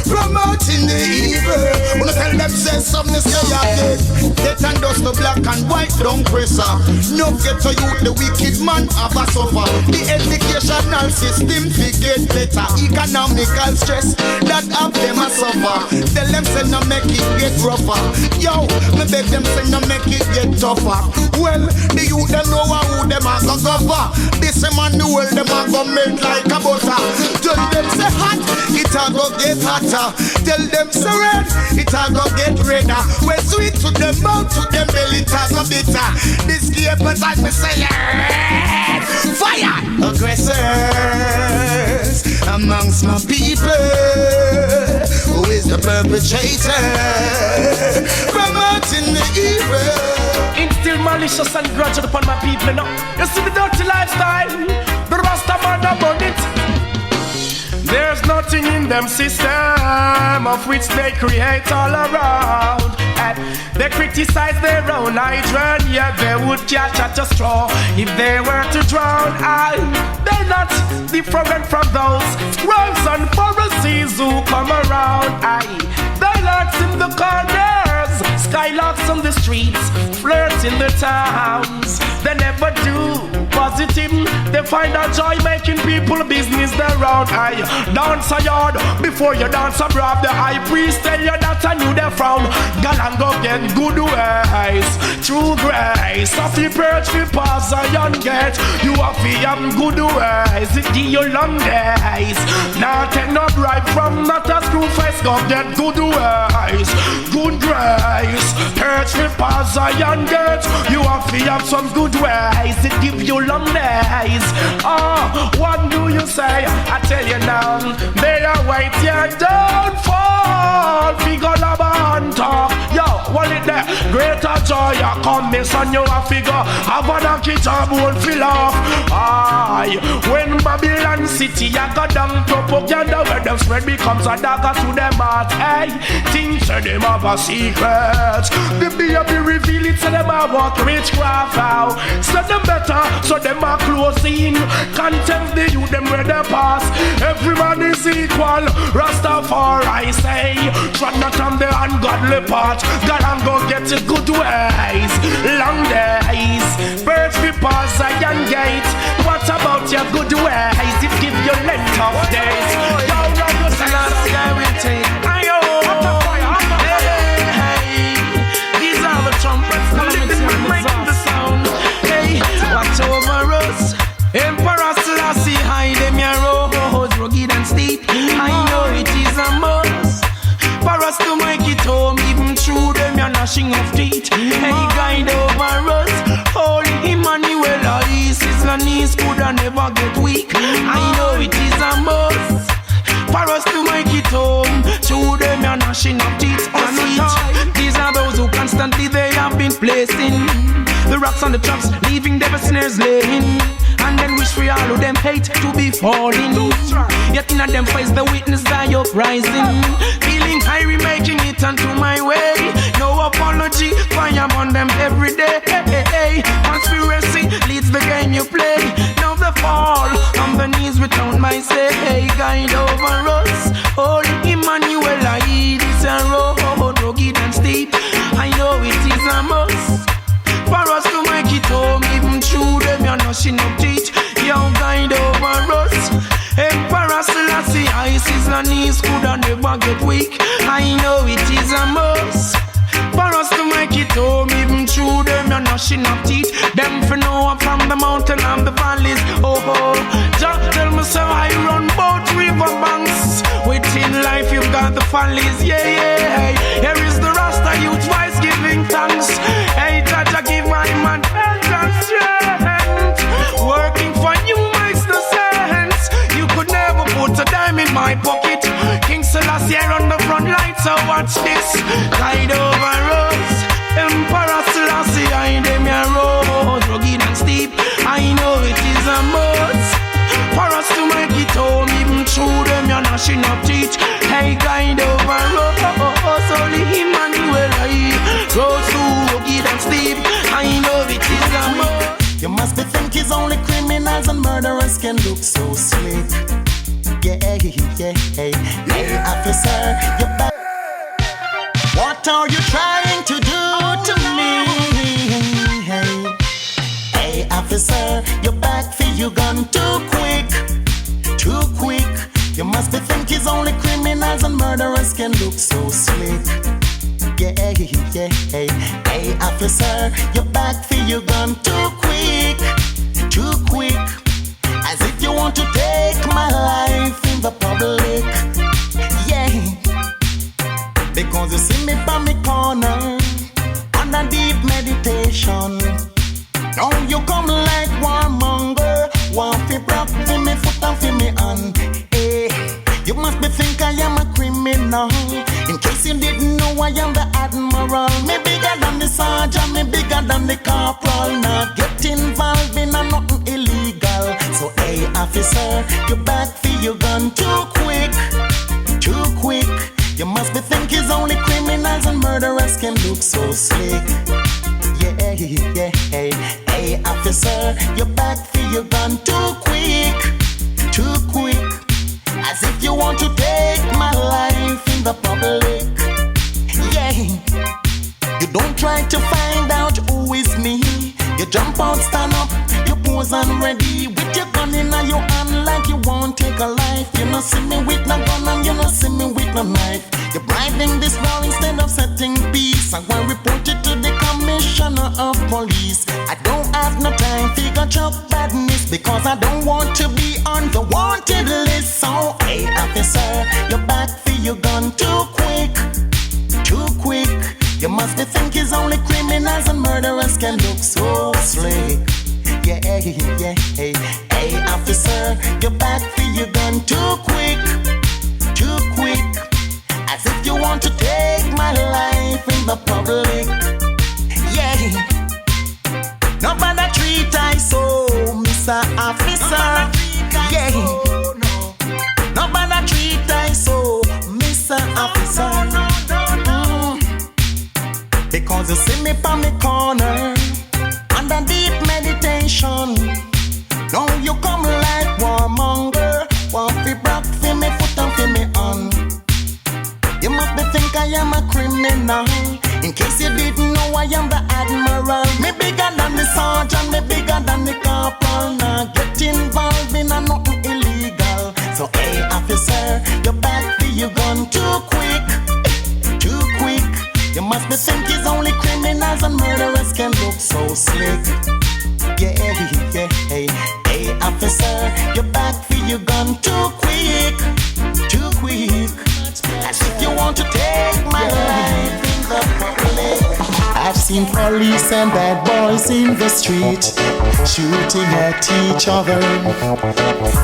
promoting the evil? Wanna tell them say something say again. Death and dust the black and white don't press her. No get to you the wicked man have a suffer. The educational system get better. Economical stress that have them a suffer. Tell them say no make it get rougher. Yo, me beg them say no make it get tougher. Well, the youth them know who them a go cover. This man the world them a go melt like a butter. Tell them say hot, it a go get hotter. Tell them say red, it a go get redder. When sweet to them mouth, to them belly, it a go bitter. This game but like me say fire. Aggressors amongst my people. Who is the perpetrator promoting the evil? Instill malicious and grudge upon my people now. You see the dirty lifestyle, the Rasta man about it. There's nothing in them system of which they create all around. And they criticize their own hydrant, yet they would catch at a straw if they were to drown. They're not different from those scribes and Pharisees who come around. They lurks in the corners, skylarks on the streets, flirt in the towns. They never do positive. They find a joy making people business around. Dance a yard before you dance abroad. The high priest tell you that I knew they frown. Galang go get good ways, true grace. Of the perch we pass a young gate. You have to good ways, it give you long days. Now take no bribe from not a screw face. Go get good ways, good grace. Perch we pass a young gate. You have to have some good ways, it give you long days. What do you say? I tell you now, they are wait your downfall. Figure about talk. Yo, what it there? Greater joy, you come miss on you a figure. Have a donkey job won't fill off. When Babylon City, I got down propaganda where them spread becomes a dagger to them heart. Hey, things say them have a secret. The baby reveal it, so them have what witchcraft out. So them better, so them are close in. Contempt the youth, them where they pass. Every man is equal. Rastafari say, trot not on the ungodly path. God and go get it good ways. Long days, birds be pass Zion gate. What about your good ways? It give you length of days. Yo, no, the last guy will take. Ayo, hey, these are the trumpets that make the sound. Hey, watch over us. Emperor Selassie, hide them your roads, rugged and steep. I know it is a must for us to make it home, even through them your gnashing of teeth. Hey, guide over us, Holy Emmanuel, Sizzla knees could never get weak. I know it is a must for us to make it home, through them your gnashing of teeth. These are those who constantly they have been placing the rocks on the traps, leaving their snares laying. And then wish for all of them hate to be falling. Yet in them face the witness die uprising. Feeling high, making it onto my way. No apology, fire on them every day. Conspiracy leads the game you play. Now the fall on the knees without my say. Hey, guide over us, Holy Emmanuel, I is a road, rugged and steep. I know it is a must for us to make it home, even through them you're gnashing of teeth. Yo, guide over us. Emperor Selassie, Sizzla knees could never get weak. I know it is a must for us to make it home, even through them you're gnashing of teeth. Them for know I'm from the mountain and the valleys. Oh, just tell me so I run both river banks. Within life you've got the valleys, yeah. Here is the Rasta youth voice giving thanks. Hey, Jaja, give my man health and strength. Working for you makes no sense. You could never put a dime in my pocket. King Selassie on the front line, so watch this. Guide over us. Emperor Selassie, I them your road, rugged and steep. I know it is a must for us to make it home, even through them you're gnashing of teeth. Hey, guide over us, Holy Emmanuel, road through rugged and steep. I know it is a must. You must be think it's only criminals and murderers can look so slick. Yeah, hey, officer, you're back. What are you trying to do to me? Hey, officer, you're back for your gun too quick. You must be think it's only criminals and murderers can look so slick. Yeah, hey, officer, you're back for your gun too quick. As if you want to take my life in the public. Yeah, because you see me from me corner on a deep meditation. Now you come like warmonger, want fi broke fi me foot and fi me hand. Hey, you must be think I am a criminal. In case you didn't know, I am the Admiral. Me bigger than the sergeant, me bigger than the corporal. Now get involved in a nothing illegal. So hey officer, you back for your gun too quick. You must be think it's only criminals and murderers can look so slick. Yeah, hey officer, you back for your gun too quick. As if you want to take my life in the public. Yeah, you don't try to find out who is me. You jump out, stand up, you pose and ready with your gun in your hand like you won't take a life. You not see me with no gun and you not see me with no knife. You're bribing this war instead of setting peace. I want to report it to the commissioner of police. I don't have no time to go chop badness because I don't want to be on the wanted list. So hey officer, you're back for your gun too quick. You must be think it's only criminals and murderers can look so slick. Yeah, hey officer, you're back for your gun too quick. As if you want to take my life in the public. Yeah, nobody treat I so, Mr. Officer. Yeah, nobody treat I You see me on the corner, under deep meditation. Now you come like warmonger, want fi brock fi me foot and fi me on. You must be think I am a criminal. In case you didn't know, I am the Admiral. Me bigger than the sergeant, me bigger than the corporal. Now get involved in a nothing illegal. So hey officer, you're back for your gun too quick, too quick. You must be think it's only criminals and murderers can look so slick. Yeah, yeah, hey, hey officer, you're back for your gun too quick, too quick. As if you want to take my life in the public. I've seen police and bad boys in the street shooting at each other.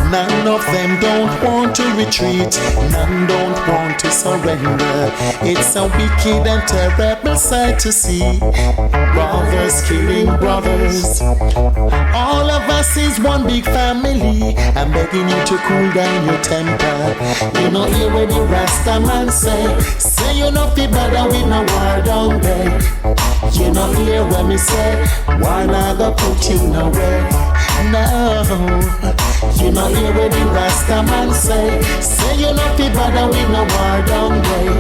None of them don't want to retreat. None don't want to surrender. It's a wicked and terrible sight to see. Brothers killing brothers. All of us is one big family. I'm begging you to cool down your temper. You know hear what the Rasta man say you know fi bother with no war down there. You know hear what me say, why not go put you nowhere? No, you know hear what the Rasta man say you know fi bother with no war down there.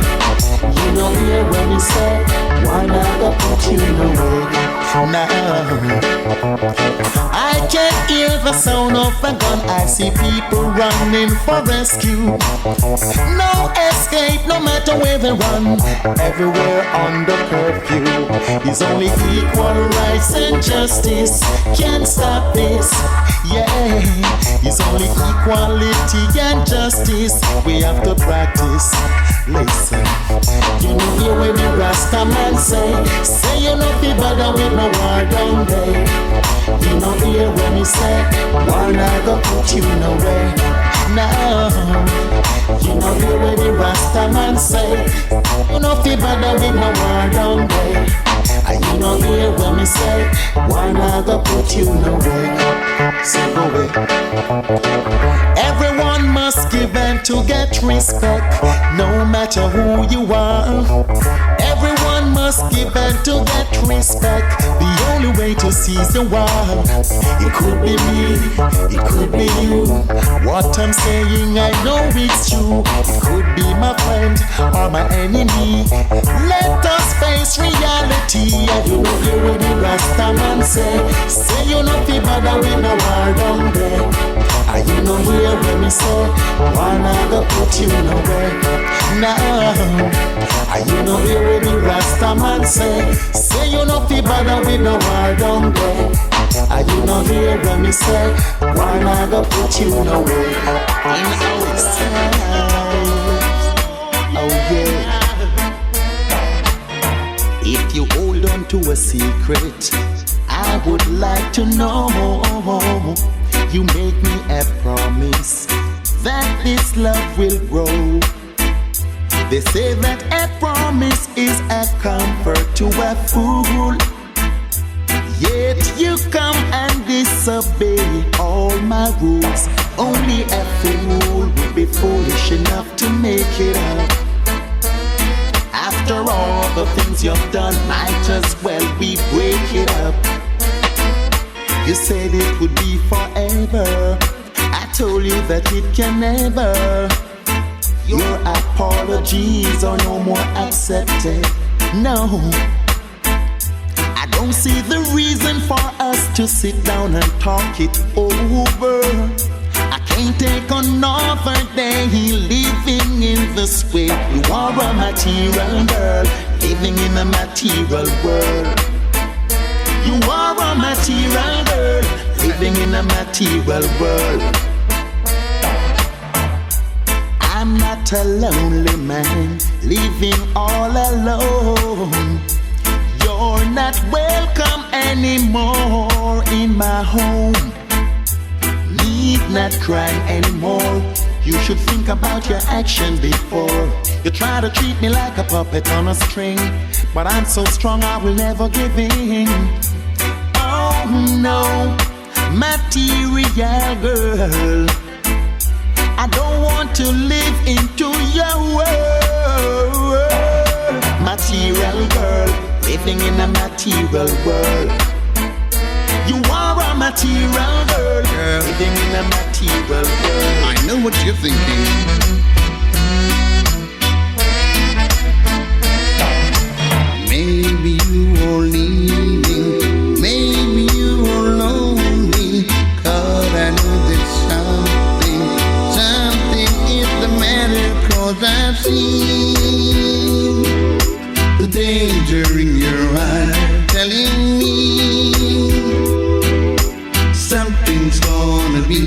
You know hear what me say, why not go put you nowhere? No, I can hear the sound of a gun. I see people running for rescue. No escape, no matter where they run. Everywhere under curfew. It's only equal rights and justice can stop this. Yeah, it's only equality and justice we have to practice. Listen, you know hear what the Rasta man say you know fi bother with no war down there. You know hear when me say, why not go put you nowhere? No, you know hear what the Rasta man say, you know fi bother with no war down there. You know hear when me say, why not go put you nowhere? So go away. Everyone must give and to get respect, no matter who you are. Everyone must give and to get respect. The only way to seize the world. It could be me, it could be you. What I'm saying, I know it's true. It could be my friend or my enemy. Let us face reality. And you know hear what the Rasta man say you know fi bother with no war down there. And you know hear when me say, why not go put you nowhere? No, and you know hear what the Rasta man say you know fi bother with no war down there. And you know hear when me say, why not go put you nowhere? In our time, oh yeah. If you hold on to a secret, I would like to know. You make me a promise that this love will grow. They say that a promise is a comfort to a fool. Yet you come and disobey all my rules. Only a fool will be foolish enough to make it up. After all the things you've done, might as well we break it up. You said it would be forever. I told you that it can never. Your apologies are no more accepted. No, I don't see the reason for us to sit down and talk it over. I can't take another day living in this way. You are a material girl, living in a material world. You are a material girl, living in a material world. I'm not a lonely man, living all alone. You're not welcome anymore in my home. Need not cry anymore. You should think about your action before you try to treat me like a puppet on a string. But I'm so strong I will never give in. Oh no, material girl, I don't want to live into your world. Material girl, living in a material world. You are a material girl, living in a material world. I know what you're thinking. Maybe you are leaving, maybe you are lonely, 'cause I know that something is the matter, 'cause I've seen the danger in your eyes telling me something's gonna be.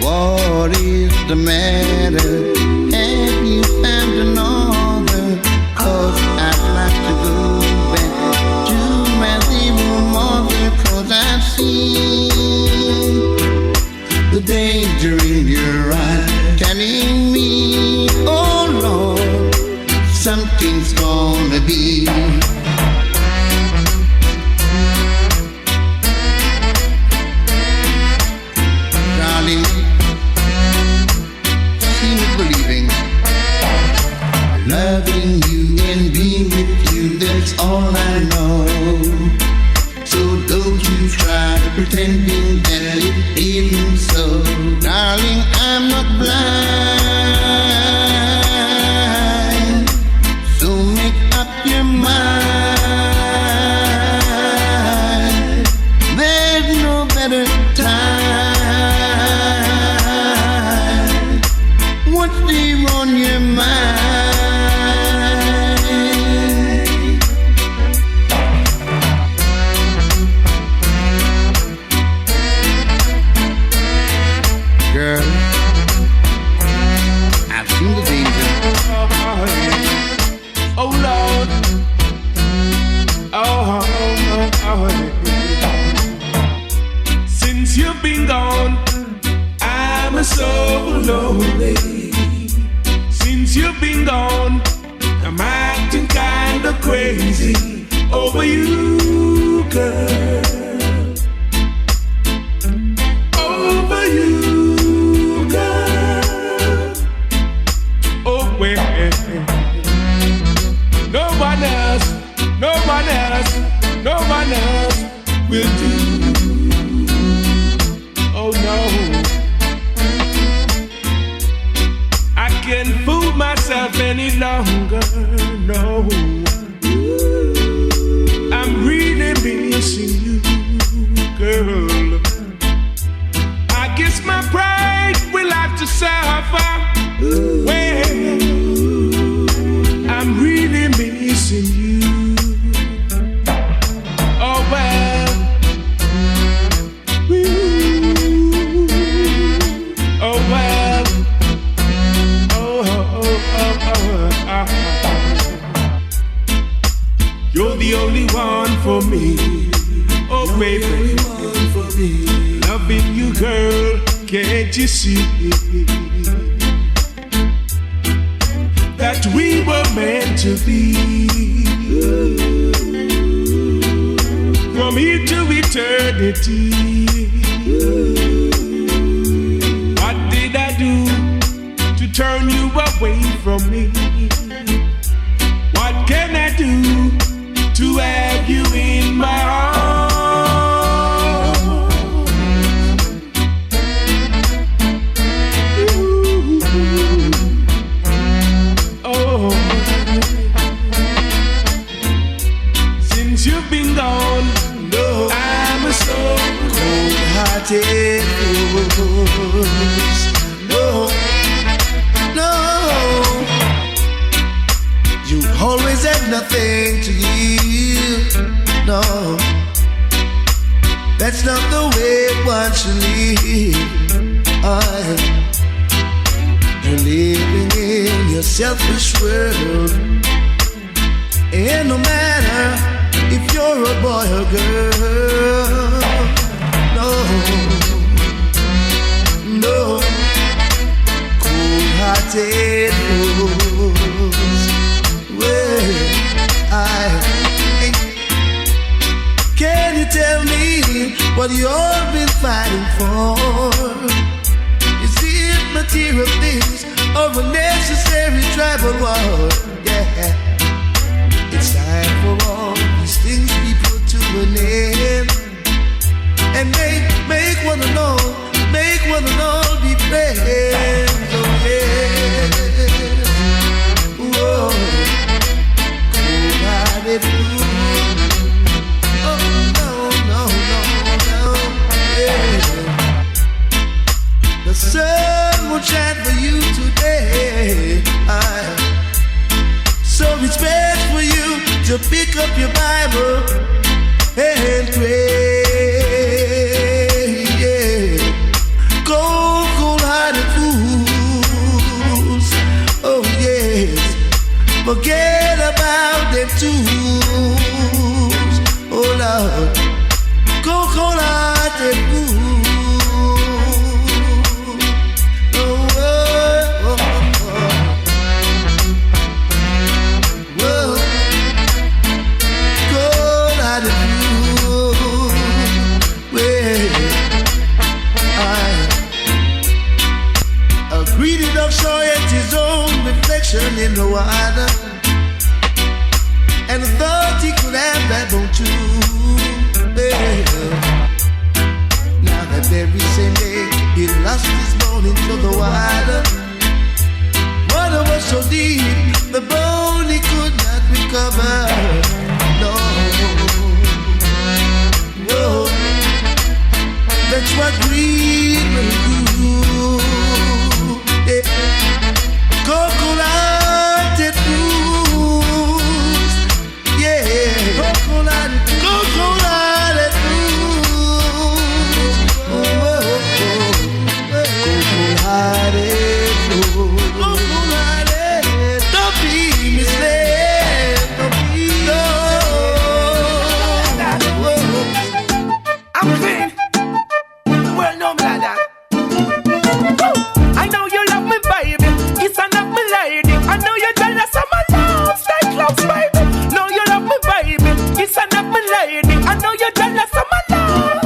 What is the matter? Have you found another? 'Cause I'd like to go back to my evil mother, 'cause I've seen the danger in your eyes telling me, oh Lord, something's gonna be. Darling, seeing is believing. Loving you and being with you, that's all I know. So don't you try pretending that it isn't so. Darling, I'm not blind. So make up your mind. There's no better time. What's deep on your mind? Girl, I've seen the danger. Oh Lord, since you've been gone, I'm so lonely. Since you've been gone, I'm acting kinda crazy over you, girl. Over you, girl. Oh well, no one else, no one else, no one else will do. Oh no, I can't fool myself any longer. No, I'm really missing you, girl. I guess my pride will have to suffer. Well, I'm really missing you. Oh well. Oh well. You're the only one for me. Oh baby, loving you, girl. Can't you see that we were meant to be? From here to eternity. What did I do to turn you away from me? What can I do to have you in my arms? Oh, since you've been gone, no, I'm so cold-hearted. No, no, you always had nothing to give. No, that's not the way one should live. You're living in your selfish world, and no matter if you're a boy or girl, no, no, cold-hearted fools. Well, can you tell me what you've been fighting for. Is it material things or a necessary tribal war? Yeah. It's time for all these things be put to an end. And make one and all be friends. Oh yeah. Whoa. Cold-hearted fool. Oh no. Yeah. The sun will shine for you today. So it's best for you to pick up your Bible and pray. Yeah. Cold-hearted fools. Oh yes. Forget about them tools. Oh Lord. Cold-hearted fools. His own reflection in the water, and thought he could have that bone too. Now that very same day he lost his bone into the water. Water was so deep, the bone he could not recover. No, whoa, that's what greed will do. Yeah. Cold-hearted fools, yeah. Cold-hearted fools, cold-hearted fools, cold-hearted. Don't be misled, don't be I'm clean. Well, no, like that. I know you love me, baby. It's enough, my lady. I know you're jealous of my love. Stay close, baby. Know you love me, baby. It's enough, my lady. I know you're jealous of my love.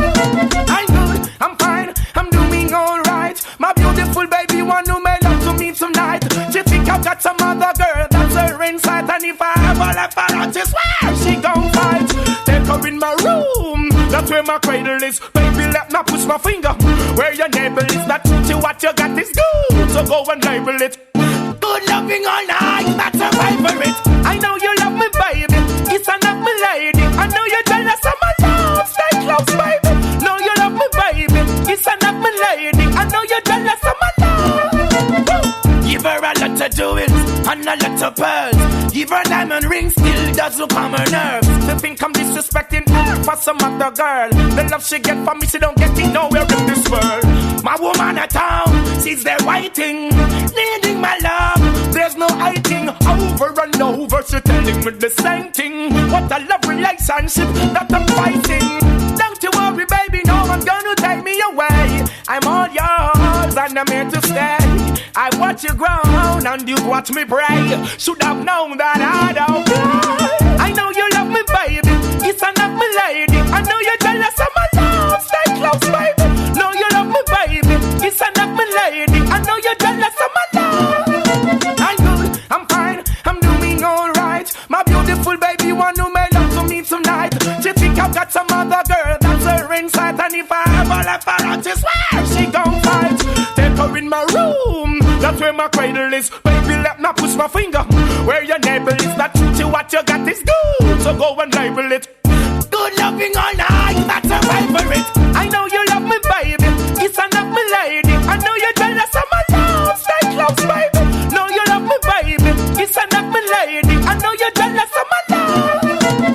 I'm good, I'm fine, I'm doing alright. My beautiful baby, one who made love to me tonight. She think I've got some other girl that's her inside. And if I ever left her out, I swear she gon' fight. Take her in my room, that's where my cradle is. Baby, let me push my finger where your neighbor is. That truth, what you got is good, so go and label it. Good loving all night, that's a favorite. I know you love me, baby. It's enough, my lady. I know you're jealous of my love. Stay close, baby. Know you love me, baby. It's enough, my lady. I know you're jealous of my love. Woo. Give her a lot of jewels and a lot of pearls. Give her diamond ring, still doesn't calm her nerves. To think I'm disrespecting her for some other girl. The love she get from me, she don't get it nowhere in this world. My woman at town, she's there waiting, needing my love. There's no hiding, over and over. She telling me the same thing. What a love relationship that I'm fighting. Don't you worry, baby, no one's gonna take me away. I'm all yours and I'm here to stay. I watch you grow and you watch me pray. Should have known that I don't play. I know you love me, baby. It's enough, my lady. I know you're jealous of my love. Stay close, baby. Know you love me, baby. It's enough, my lady. I know you're jealous of my love. I'm good, I'm fine, I'm doing alright. My beautiful baby, one who made love to me tonight. She think I've got some other girl that's her inside. And if I ever left her out, I swear she gon' fight. Take her in my room, that's where my cradle is. Baby, let me push my finger where your neighbor is. That truth, what you got is good, so go and label it. Good loving all night, that's a favorite. I know you love me, baby. It's enough, my lady. I know you're jealous of my love. Stay close, baby. Know you love me, baby. It's enough, my lady. I know you're jealous of my love.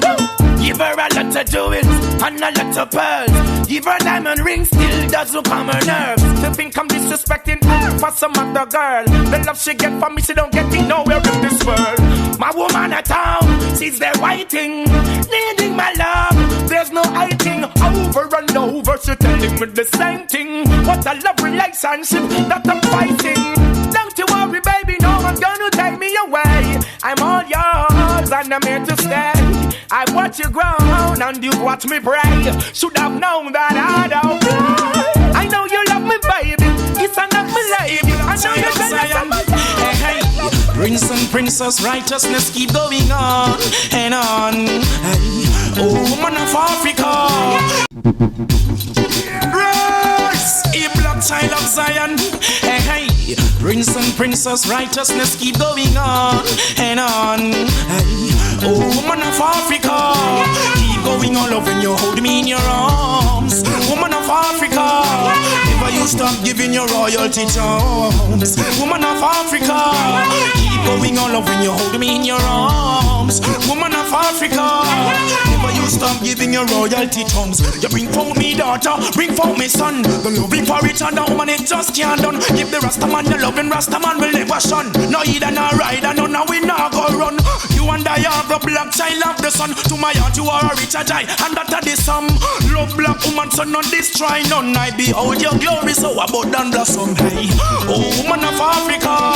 Woo. Give her a lot of jewels and a lot of pearls. Give her diamond ring, still doesn't calm her nerves. To think I'm disrespecting her for some other girl. The love she get from me, she don't get it nowhere in this world. My woman at town, she's there waiting, needing my love. There's no hiding, over and over. She telling me the same thing. What a love relationship that I'm fighting. Don't you worry, baby, no one's gonna take me away. I'm all yours and I'm here to stay. I watch watch you grow, and you watch me pray. Should have known that I don't play. I know you love me, baby. It's enough me life. I know you love me. Hey, hey. Prince and princess, righteousness keep going on and on. Hey. Oh, woman of Africa. Rise, a black child of Zion. Hey, hey. Prince and princess, righteousness keep going on and on. Hey. Oh, woman of Africa, keep going all over you, hold me in your arms. Woman of Africa, never you stop giving your royalty charms. Woman of Africa, keep going all over you, hold me in your arms. Woman of Africa, never you stop giving your royalty tongues. You bring forth me daughter, bring forth me son. The loving for each other, woman, it just can't done. Give the Rastaman the loving, Rastaman will never shun. No either, no rider, no, now we not go run. You and I are the black child of the sun. To my heart you are a rich guy, and that are the sum. Love black woman, so none destroy none. I behold your glory, so abundant blossom. Hey, oh woman of Africa,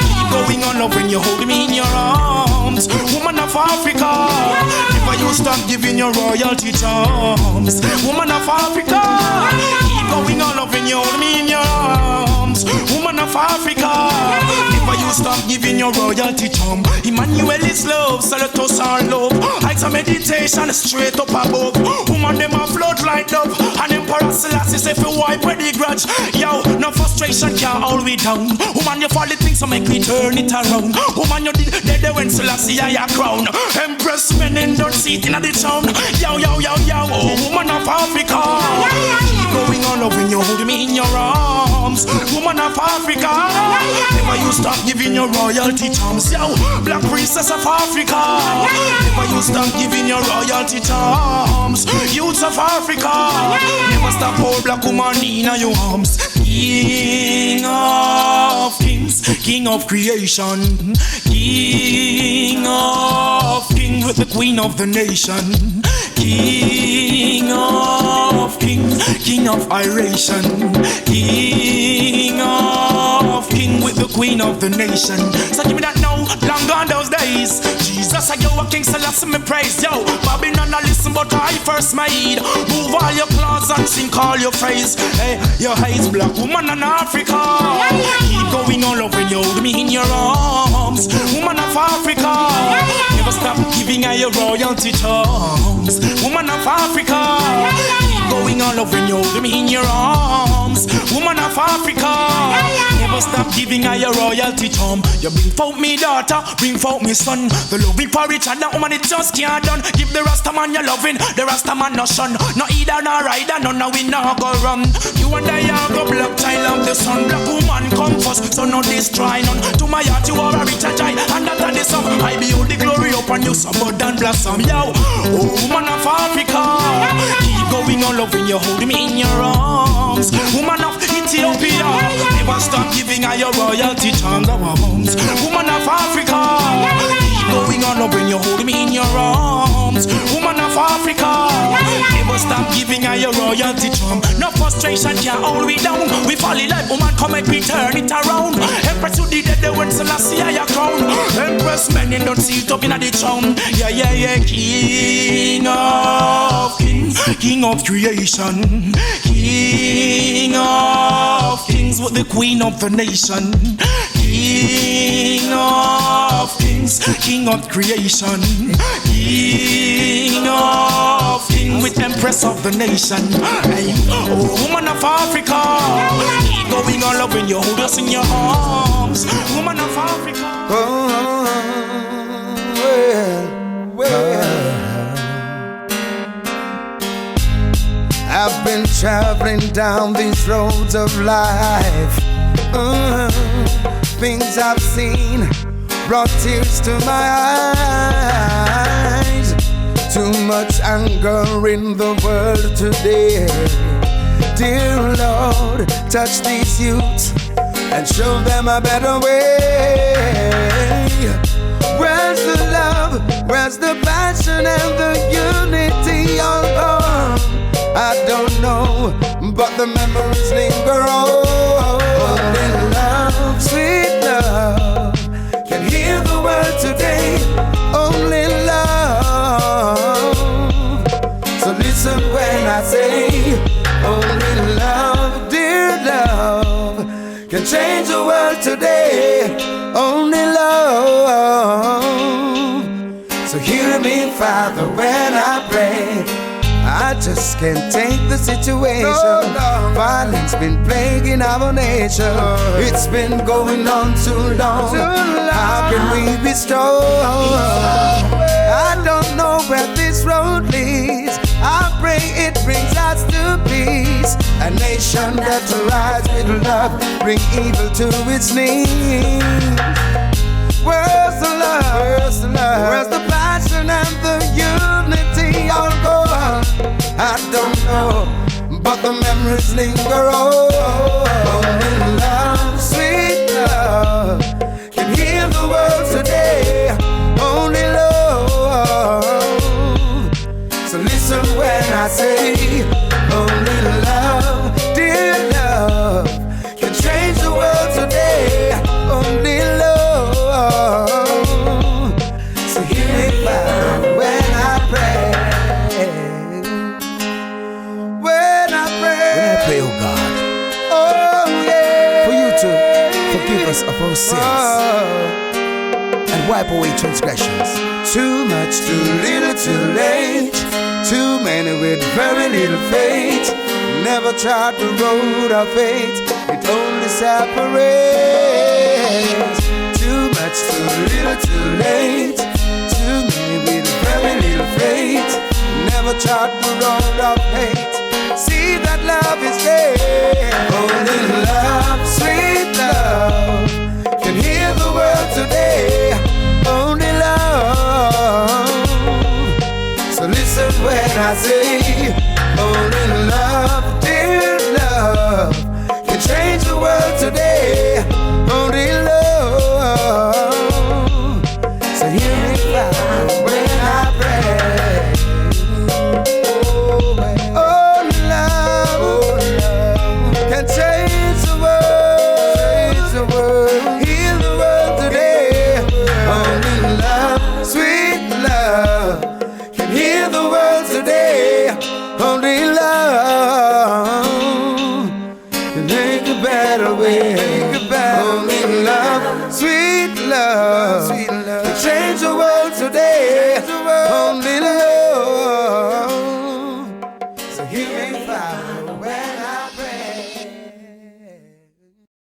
keep going on love when you hold me in your arms. Woman of Africa, never you stop giving your royalty charms. Woman of Africa, keep going on love when you hold me in your arms. Woman of Africa, never you stop giving your royalty charm. Emmanuel is love, Salatos are love. Heights of meditation straight up above. Woman them a float like dove, and Emperor Selassie say fi wipe away the grudge. Yo, no frustration can hold we down. Woman you fall the things so make we turn it around. Woman you did dead when Selassie I a crown. Empress men and don't see it in the town. Yo yo yo yo, oh woman of Africa, keep going on love when you hold me in your arms. Woman of Africa, never you stop giving your royalty charms. Yo, black princess of Africa, never you stop giving your royalty charms. Youths of Africa, never stop hold black woman in your arms. King of kings, king of creation, king of kings with the queen of the nation. King of kings, king of iration, king of king with the queen of the nation. So give me that now, long gone those days. Jesus, I go a king, so let's me praise. Yo, Babylon, I listen, but I first made. Move all your claws and sing all your praise. Hey, your haze black woman in Africa, keep going all over you, hold me in your arms. Woman of Africa, never stop giving her your royalty charms. Woman of Africa, keep going all over you, hold me in your arms. Woman of Africa, never stop giving her your royalty charm. You bring forth me daughter, bring forth me son. The loving for each other, woman, it just can't done. Give the Rastaman your loving, the Rastaman no shun. No either, no rider, no, no, we no go run. You and I are go black child of the sun. Black woman come first, so no destroy none. To my heart you are a rich giant, and that are the sum. I behold the glory upon you, so abundant blossom. Yo, oh woman of Africa, keep going on loving you, hold me in your arms. Woman of Ethiopia, never stop giving her your royalty charms. Woman of Africa, keep going on loving you, hold me in your arms. Woman of Africa, never stop giving her your royalty charm. No frustration can hold we down. We fall in love, woman, come and we turn it around. Empress who did it, they went Selassie I a crown. Empress men, and don't see it up in the town. Yeah, yeah, yeah, king of kings, king of creation, king of kings with the queen of the nation. King of kings, king of creation, king of kings with empress of the nation. Hey, oh woman of Africa, keep going on love when you hold us in your arms. Woman of Africa. I've been traveling down these roads of life. Things I've seen brought tears to my eyes. Too much anger in the world today. Dear Lord, touch these youths and show them a better way. Where's the love? Where's the passion and the unity all gone? I don't know, but the memories linger on. Only love, sweet love, can heal the world today. Only love, Father, when I pray, I just can't take the situation. Violence been plaguing our nation. It's been going on too long. How can we be strong? I don't know where this road leads. I pray it brings us to peace. A nation that rides with love, bring evil to its knees. Where's the love? Where's the love? Where's the passion and the unity? All gone. I don't know, but the memories linger on. Only love, sweet love, can heal the world today. Only love. So listen when I say, only love, dear love, can change the world today. Only love. So hear me Father, when I pray. When I pray, oh God, oh yeah, for you to forgive us of our sins and wipe away transgressions. Too much, too little, too late. Too many with very little faith. Never trod the road of fate. It only separates. Too much, too little, too late. Too many with very little faith. Never trod the road of hate. See that love is there. Only love, sweet love, can heal the world today. Only love. So listen when I say, only love, dear love, can change the world today. Only love. So hear me Father, when I pray. Can change the world, heal the world today. Only love, sweet love, can heal the world today. Only love can make a better way. Only love, sweet love, can change the world today.